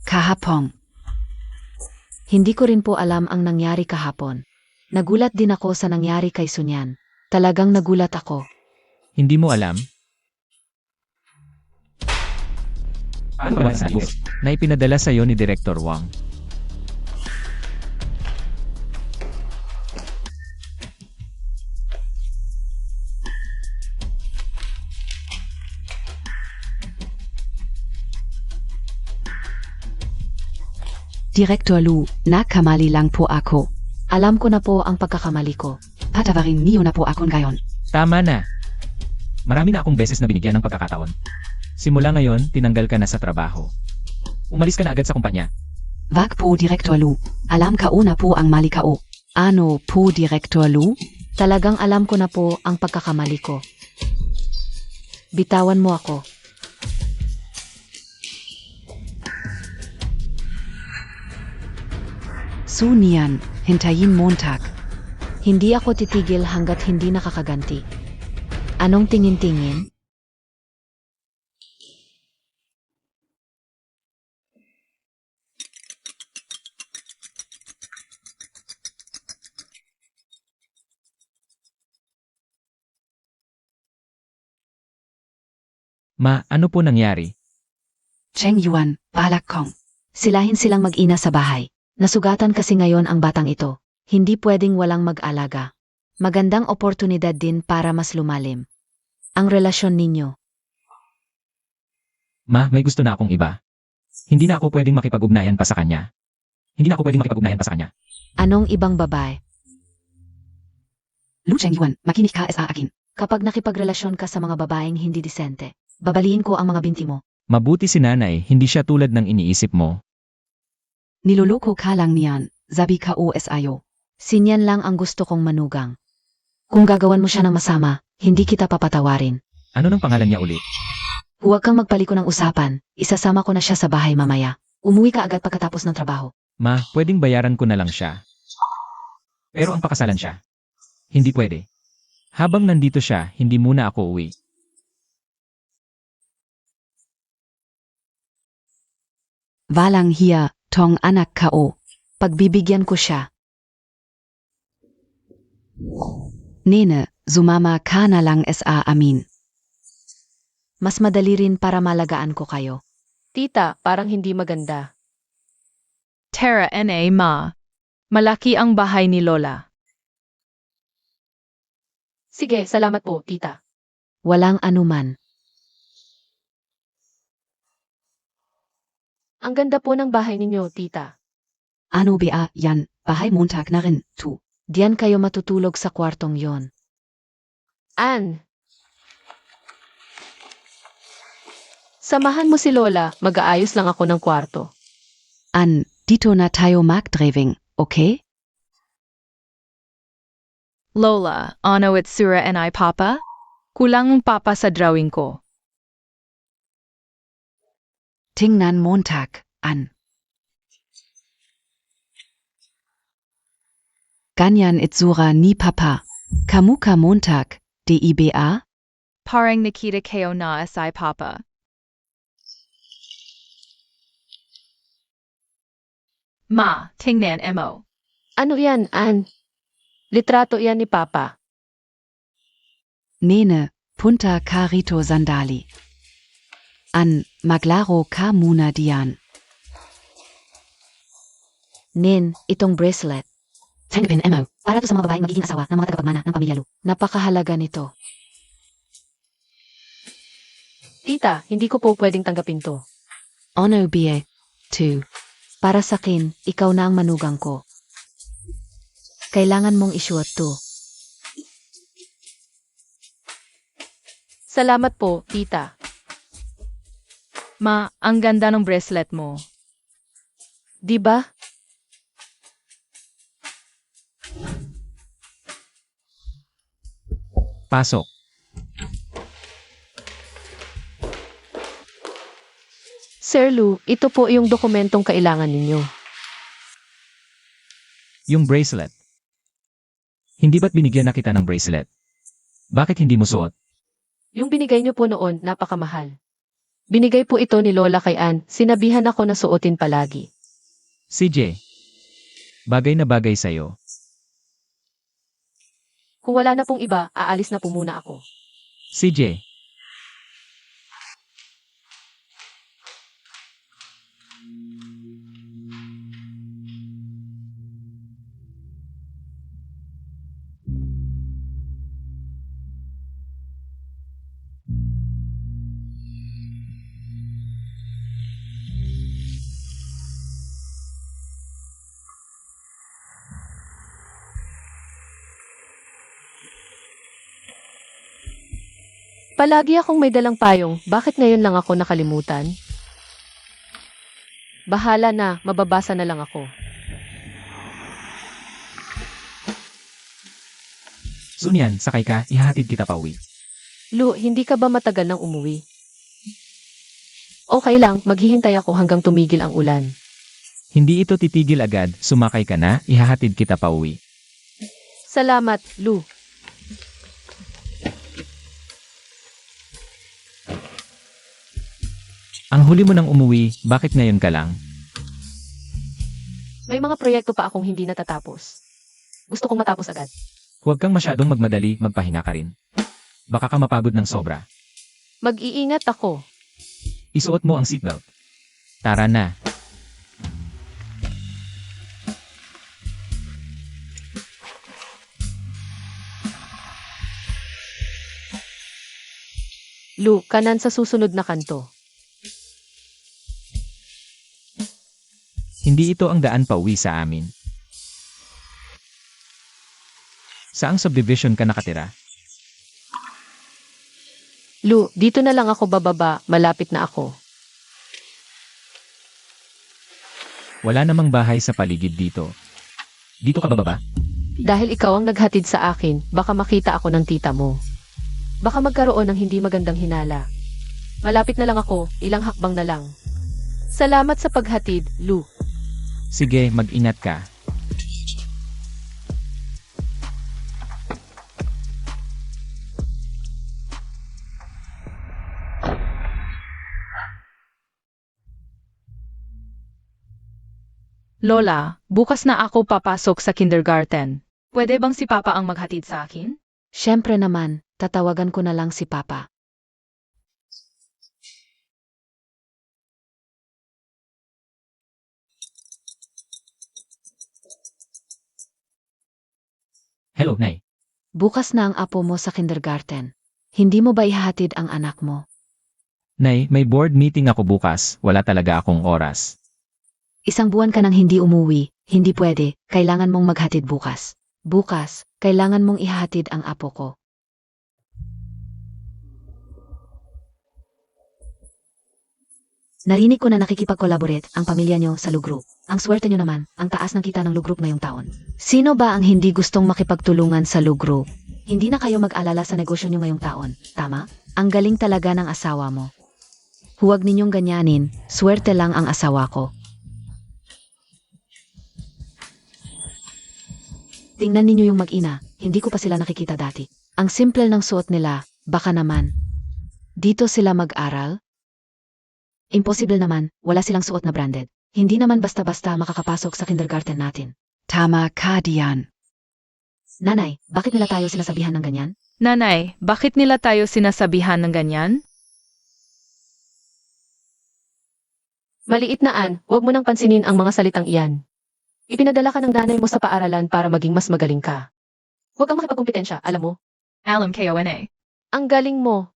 Kahapon. Hindi ko rin po alam ang nangyari kahapon. Nagulat din ako sa nangyari kay Sunyan. Talagang nagulat ako. Hindi mo alam? Paano ba nasabi na ipinadala sa'yo ni Director Wang? Direktor Lu, nakamali lang po ako. Alam ko na po ang pagkakamali ko. Patawarin niyo na po ako ngayon. Tama na. Marami na akong beses na binigyan ng pagkakataon. Simula ngayon, tinanggal ka na sa trabaho. Umalis ka na agad sa kumpanya. Wag po Direktor Lu. Alam ka una po ang mali kao. Ano po Direktor Lu? Talagang alam ko na po ang pagkakamali ko. Bitawan mo ako. Sunian, hintayin Montag. Hindi ako titigil hanggat hindi nakakaganti. Anong tingin-tingin? Ma, ano po nangyari? Cheng Yuan, balak kong. Silahin silang mag-ina sa bahay. Nasugatan kasi ngayon ang batang ito. Hindi pwedeng walang mag-alaga. Magandang oportunidad din para mas lumalim ang relasyon ninyo. Ma, may gusto na akong iba. Hindi na ako pwedeng makipag-ugnayan pa sa kanya. Anong ibang babae? Lu Cheng Yuan, makinig ka sa akin. Kapag nakipagrelasyon ka sa mga babaeng hindi disente, babaliin ko ang mga binti mo. Mabuti si nanay, hindi siya tulad ng iniisip mo. Niloloko ka lang niyan, sabi ka OSIO. Sinyan lang ang gusto kong manugang. Kung gagawan mo siya ng masama, hindi kita papatawarin. Ano ng pangalan niya ulit? Huwag kang magpaliko ng usapan, isasama ko na siya sa bahay mamaya. Umuwi ka agad pagkatapos ng trabaho. Ma, pwedeng bayaran ko na lang siya. Pero ang pakasalan siya. Hindi pwede. Habang nandito siya, hindi muna ako uwi. Walang hiya, tong anak kao. Pagbibigyan ko siya. Nene, sumama ka na lang sa amin. Mas madali rin para malagaan ko kayo. Tita, parang hindi maganda. Tara na ma. Malaki ang bahay ni Lola. Sige, salamat po, tita. Walang anuman. Ang ganda po ng bahay ninyo, tita. Ano ba yan, bahay Montag na rin, tu. Diyan kayo matutulog sa kwartong yon. Ann! Samahan mo si Lola, mag-aayos lang ako ng kwarto. An, dito na tayo magdriving, okay? Lola, ano itsura ni Papa? Kulang ang papa sa drawing ko. Tingnan Montag, an. Ganyan itsura ni Papa. Kamuka Montag, DIBA? Parang nakita kayo na si Papa. Ma, tingnan mo. Ano yan, Ann? Litrato yan ni Papa. Nene, punta carito sandali. An, maglaro ka muna diyan. Nin, itong bracelet. Tanggapin mo, para to sa mga babaeng magiging asawa ng mga tagapagmana ng pamilya Lu. Napakahalaga nito. Tita, hindi ko po pwedeng tanggapin to. Ono bie, tu. Para sa akin, ikaw na ang manugang ko. Kailangan mong isuot to. Salamat po, tita. Ma, ang ganda ng bracelet mo. Di ba? Pasok. Sir Lu, ito po yung dokumentong kailangan ninyo. Yung bracelet. Hindi ba't binigyan na kita ng bracelet? Bakit hindi mo suot? Yung binigay niyo po noon, napakamahal. Binigay po ito ni Lola kay Ann, sinabihan ako na suotin palagi. CJ. Bagay na bagay sa'yo. Kung wala na pong iba, aalis na po muna ako. CJ. Palagi akong may dalang payong, bakit ngayon lang ako nakalimutan? Bahala na, mababasa na lang ako. Sunyan, sakay ka, ihahatid kita pauwi. Lu, hindi ka ba matagal nang umuwi? Okay lang, maghihintay ako hanggang tumigil ang ulan. Hindi ito titigil agad, sumakay ka na, ihahatid kita pauwi. Salamat, Lu. Ang huli mo nang umuwi, bakit ngayon ka lang? May mga proyekto pa akong hindi natatapos. Gusto kong matapos agad. Huwag kang masyadong magmadali, magpahinga ka rin. Baka ka mapagod ng sobra. Mag-iingat ako. Isuot mo ang seatbelt. Tara na. Lu, kanan sa susunod na kanto. Hindi ito ang daan pauwi sa amin. Saang subdivision ka nakatira? Lu, dito na lang ako bababa, malapit na ako. Wala namang bahay sa paligid dito. Dito ka bababa? Dahil ikaw ang naghatid sa akin, baka makita ako ng tita mo. Baka magkaroon ng hindi magandang hinala. Malapit na lang ako, ilang hakbang na lang. Salamat sa paghatid, Lu. Sige, mag-ingat ka. Lola, bukas na ako papasok sa kindergarten. Pwede bang si Papa ang maghatid sa akin? Siyempre naman, tatawagan ko na lang si Papa. Hello, Nay. Bukas na ang apo mo sa kindergarten. Hindi mo ba ihahatid ang anak mo? Nay, may board meeting ako bukas. Wala talaga akong oras. Isang buwan ka nang hindi umuwi, hindi pwede, kailangan mong maghatid bukas. Bukas, kailangan mong ihahatid ang apo ko. Narinig ko na nakikipag-collaborate ang pamilya nyo sa Lugroup. Ang swerte nyo naman, ang taas ng kita ng Lugroup ngayong taon. Sino ba ang hindi gustong makipagtulungan sa Lugroup? Hindi na kayo mag-alala sa negosyo nyo ngayong taon, tama? Ang galing talaga ng asawa mo. Huwag ninyong ganyanin, swerte lang ang asawa ko. Tingnan ninyo yung mag-ina, hindi ko pa sila nakikita dati. Ang simple ng suot nila, baka naman. Dito sila mag-aral? Impossible naman, wala silang suot na branded. Hindi naman basta-basta makakapasok sa kindergarten natin. Tama ka diyan. Nanay, bakit nila tayo sinasabihan ng ganyan? Nanay, bakit nila tayo sinasabihan ng ganyan? Maliit na Ann, huwag mo nang pansinin ang mga salitang iyan. Ipinadala ka ng nanay mo sa paaralan para maging mas magaling ka. Huwag kang makipagkumpetensya, alam mo? Alam KONA. Ang galing mo.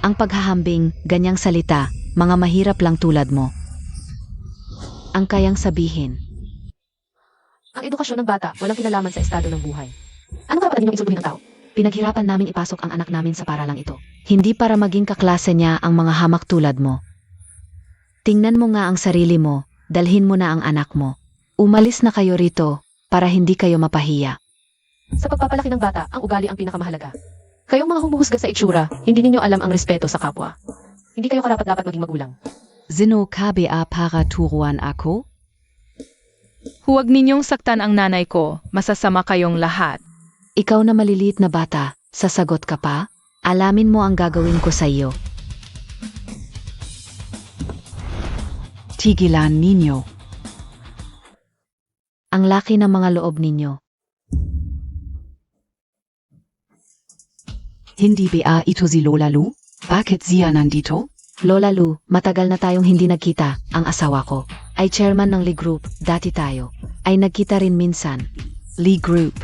Ang paghahambing, ganyang salita, mga mahirap lang tulad mo. Ang kayang sabihin. Ang edukasyon ng bata, walang kinalaman sa estado ng buhay. Anong karapatan ninyong insultuhin ng tao? Pinaghirapan namin ipasok ang anak namin sa paralang ito. Hindi para maging kaklase niya ang mga hamak tulad mo. Tingnan mo nga ang sarili mo, dalhin mo na ang anak mo. Umalis na kayo rito para hindi kayo mapahiya. Sa pagpapalaki ng bata, ang ugali ang pinakamahalaga. Kayong mga humuhusga sa itsura, hindi ninyo alam ang respeto sa kapwa. Hindi kayo karapat-dapat maging magulang. Sino KBA para turuan ako? Huwag ninyong saktan ang nanay ko, masasama kayong lahat. Ikaw na maliliit na bata, sasagot ka pa? Alamin mo ang gagawin ko sa iyo. Tigilan ninyo. Ang laki ng mga loob ninyo. Hindi ba ito si Lola Lu? Bakit siya nandito? Lola Lu, matagal na tayong hindi nagkita. Ang asawa ko ay chairman ng Lee Group. Dati tayo ay nagkita rin minsan. Lee Group.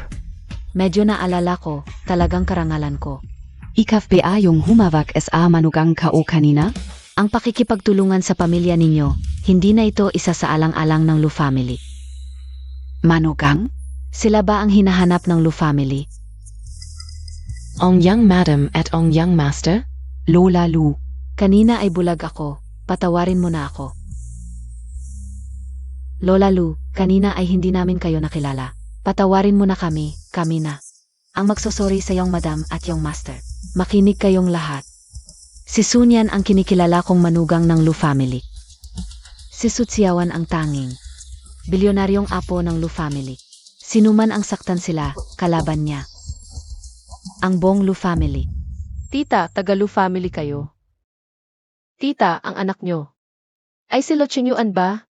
Medyo naalala ko, talagang karangalan ko. Ikaw ba yung humawak sa manugang kao kanina? Ang pakikipagtulungan sa pamilya ninyo, hindi na ito isa sa alang-alang ng Lu family. Manugang? Sila ba ang hinahanap ng Lu family? Ong young madam at ong young master? Lola Lu. Kanina ay bulag ako, patawarin mo na ako. Lola Lu, kanina ay hindi namin kayo nakilala. Patawarin mo na kami na. Ang magsosorry sa iyong madam at iyong master. Makinig kayong lahat. Si Sunyan ang kinikilala kong manugang ng Lu family. Si Sutsiawan ang tanging bilyonaryong apo ng Lu family. Sinuman ang saktan sila, kalaban niya. Ang buong Lu family. Tita, taga Lu family kayo. Tita, ang anak nyo. Ay si Lo Qingyuan ba?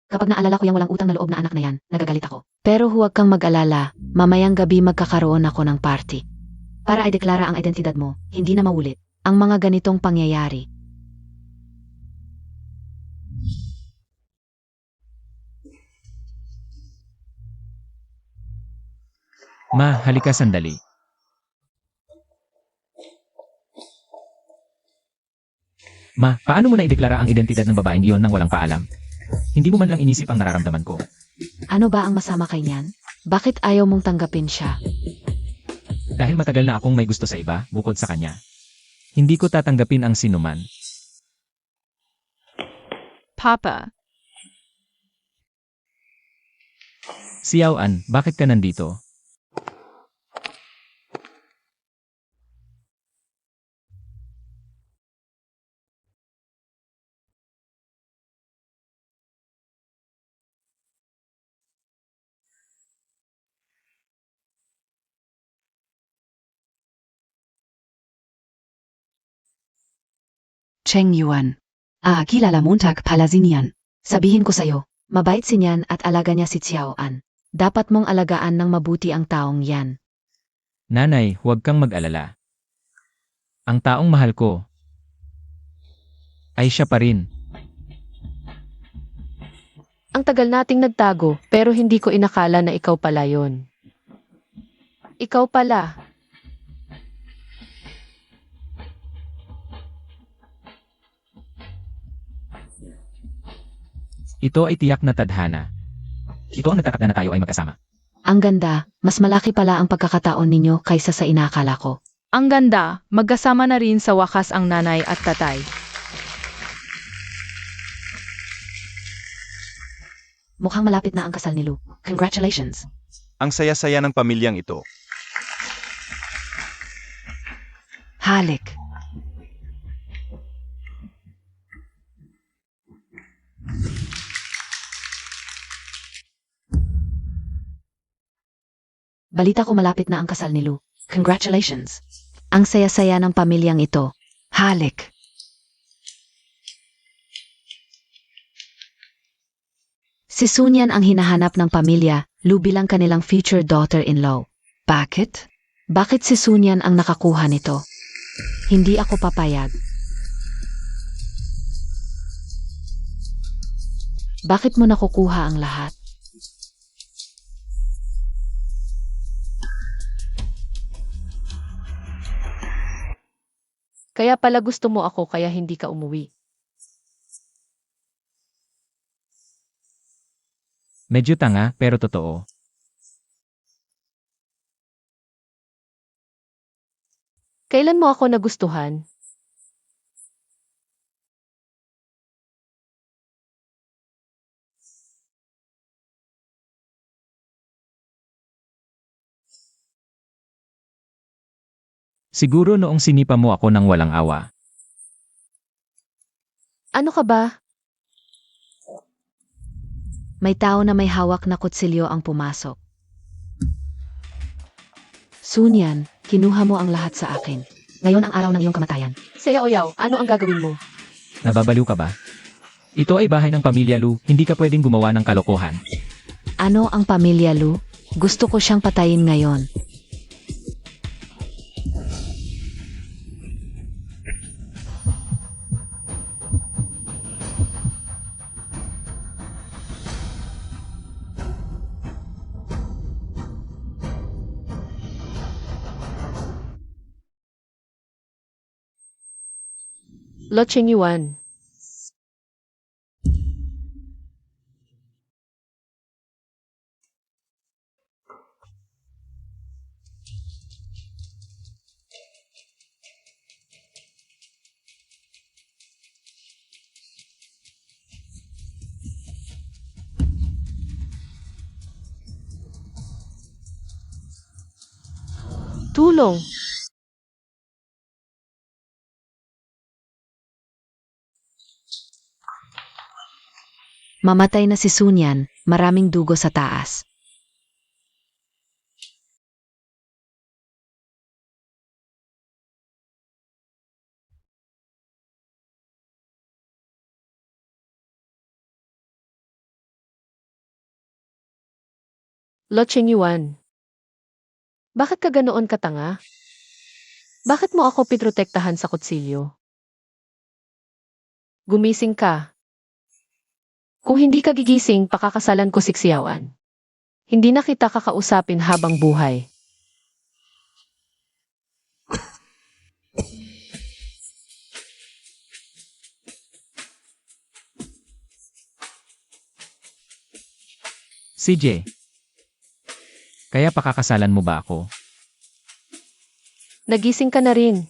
Kapag naalala ko yung walang utang na loob na anak na yan, nagagalit ako. Pero huwag kang mag-alala, mamayang gabi magkakaroon ako ng party. Para ay deklara ang identidad mo, hindi na maulit ang mga ganitong pangyayari. Ma, halika sandali. Ma, paano mo na ideklara ang identidad ng babaeng iyon nang walang paalam? Hindi mo man lang inisip ang nararamdaman ko. Ano ba ang masama kay niyan? Bakit ayaw mong tanggapin siya? Dahil matagal na akong may gusto sa iba, bukod sa kanya. Hindi ko tatanggapin ang sinuman. Papa, Xiaoan, bakit ka nandito? Cheng Yuan. Kilala montag Palazinian. Sabihin ko sa'yo, mabait si Nian at alaga niya si Xiaoan. Dapat mong alagaan ng mabuti ang taong yan. Nanay, huwag kang mag-alala. Ang taong mahal ko ay siya pa rin. Ang tagal nating nagtago, pero hindi ko inakala na ikaw pala yon. Ikaw pala. Ito ay tiyak na tadhana. Ito ang nagtatakda na tayo ay magkasama. Ang ganda, mas malaki pala ang pagkakataon ninyo kaysa sa inakala ko. ang ganda, magkasama na rin sa wakas ang nanay at tatay. Mukhang malapit na ang kasal ni Lu. Congratulations! Ang saya-saya ng pamilyang ito. Halik. Balita ko malapit na ang kasal ni Lu. Congratulations! Ang saya-saya ng pamilyang ito. Halik. Si Sunyan ang hinahanap ng pamilya, Lu bilang kanilang future daughter-in-law. Bakit? Bakit si Sunyan ang nakakuha nito? Hindi ako papayag. Bakit mo nakukuha ang lahat? Kaya pala gusto mo ako kaya hindi ka umuwi. Medyo tanga pero totoo. Kailan mo ako nagustuhan? Siguro noong sinipa mo ako ng walang awa. Ano ka ba? May tao na may hawak na kutsilyo ang pumasok. Sunyan, kinuha mo ang lahat sa akin. Ngayon ang araw ng iyong kamatayan. Seo Oyaw, ano ang gagawin mo? Nababaliw ka ba? Ito ay bahay ng pamilya Lu, hindi ka pwedeng gumawa ng kalokohan. Ano ang pamilya Lu? Gusto ko siyang patayin ngayon. Lo Chengyuan. Tulong! Mamatay na si Sunyan, maraming dugo sa taas. Lo Chengyuan. Bakit ka ganoon katanga? Bakit mo ako pitrotektahan sa kutsilyo? Gumising ka. Kung hindi ka gigising, pakakasalan ko siksiyawan. Hindi na kita kakausapin habang buhay. CJ, kaya pakakasalan mo ba ako? Nagising ka na rin.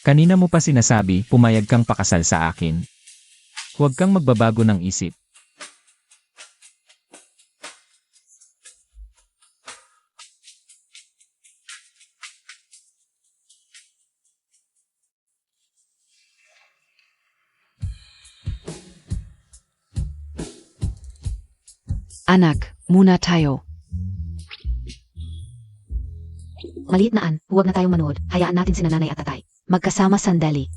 Kanina mo pa sinasabi, pumayag kang pakasal sa akin. Huwag kang magbabago ng isip. Anak, muna tayo. Maliit na huwag na tayong manood. Hayaan natin sina nanay at tatay. Magkasama sandali.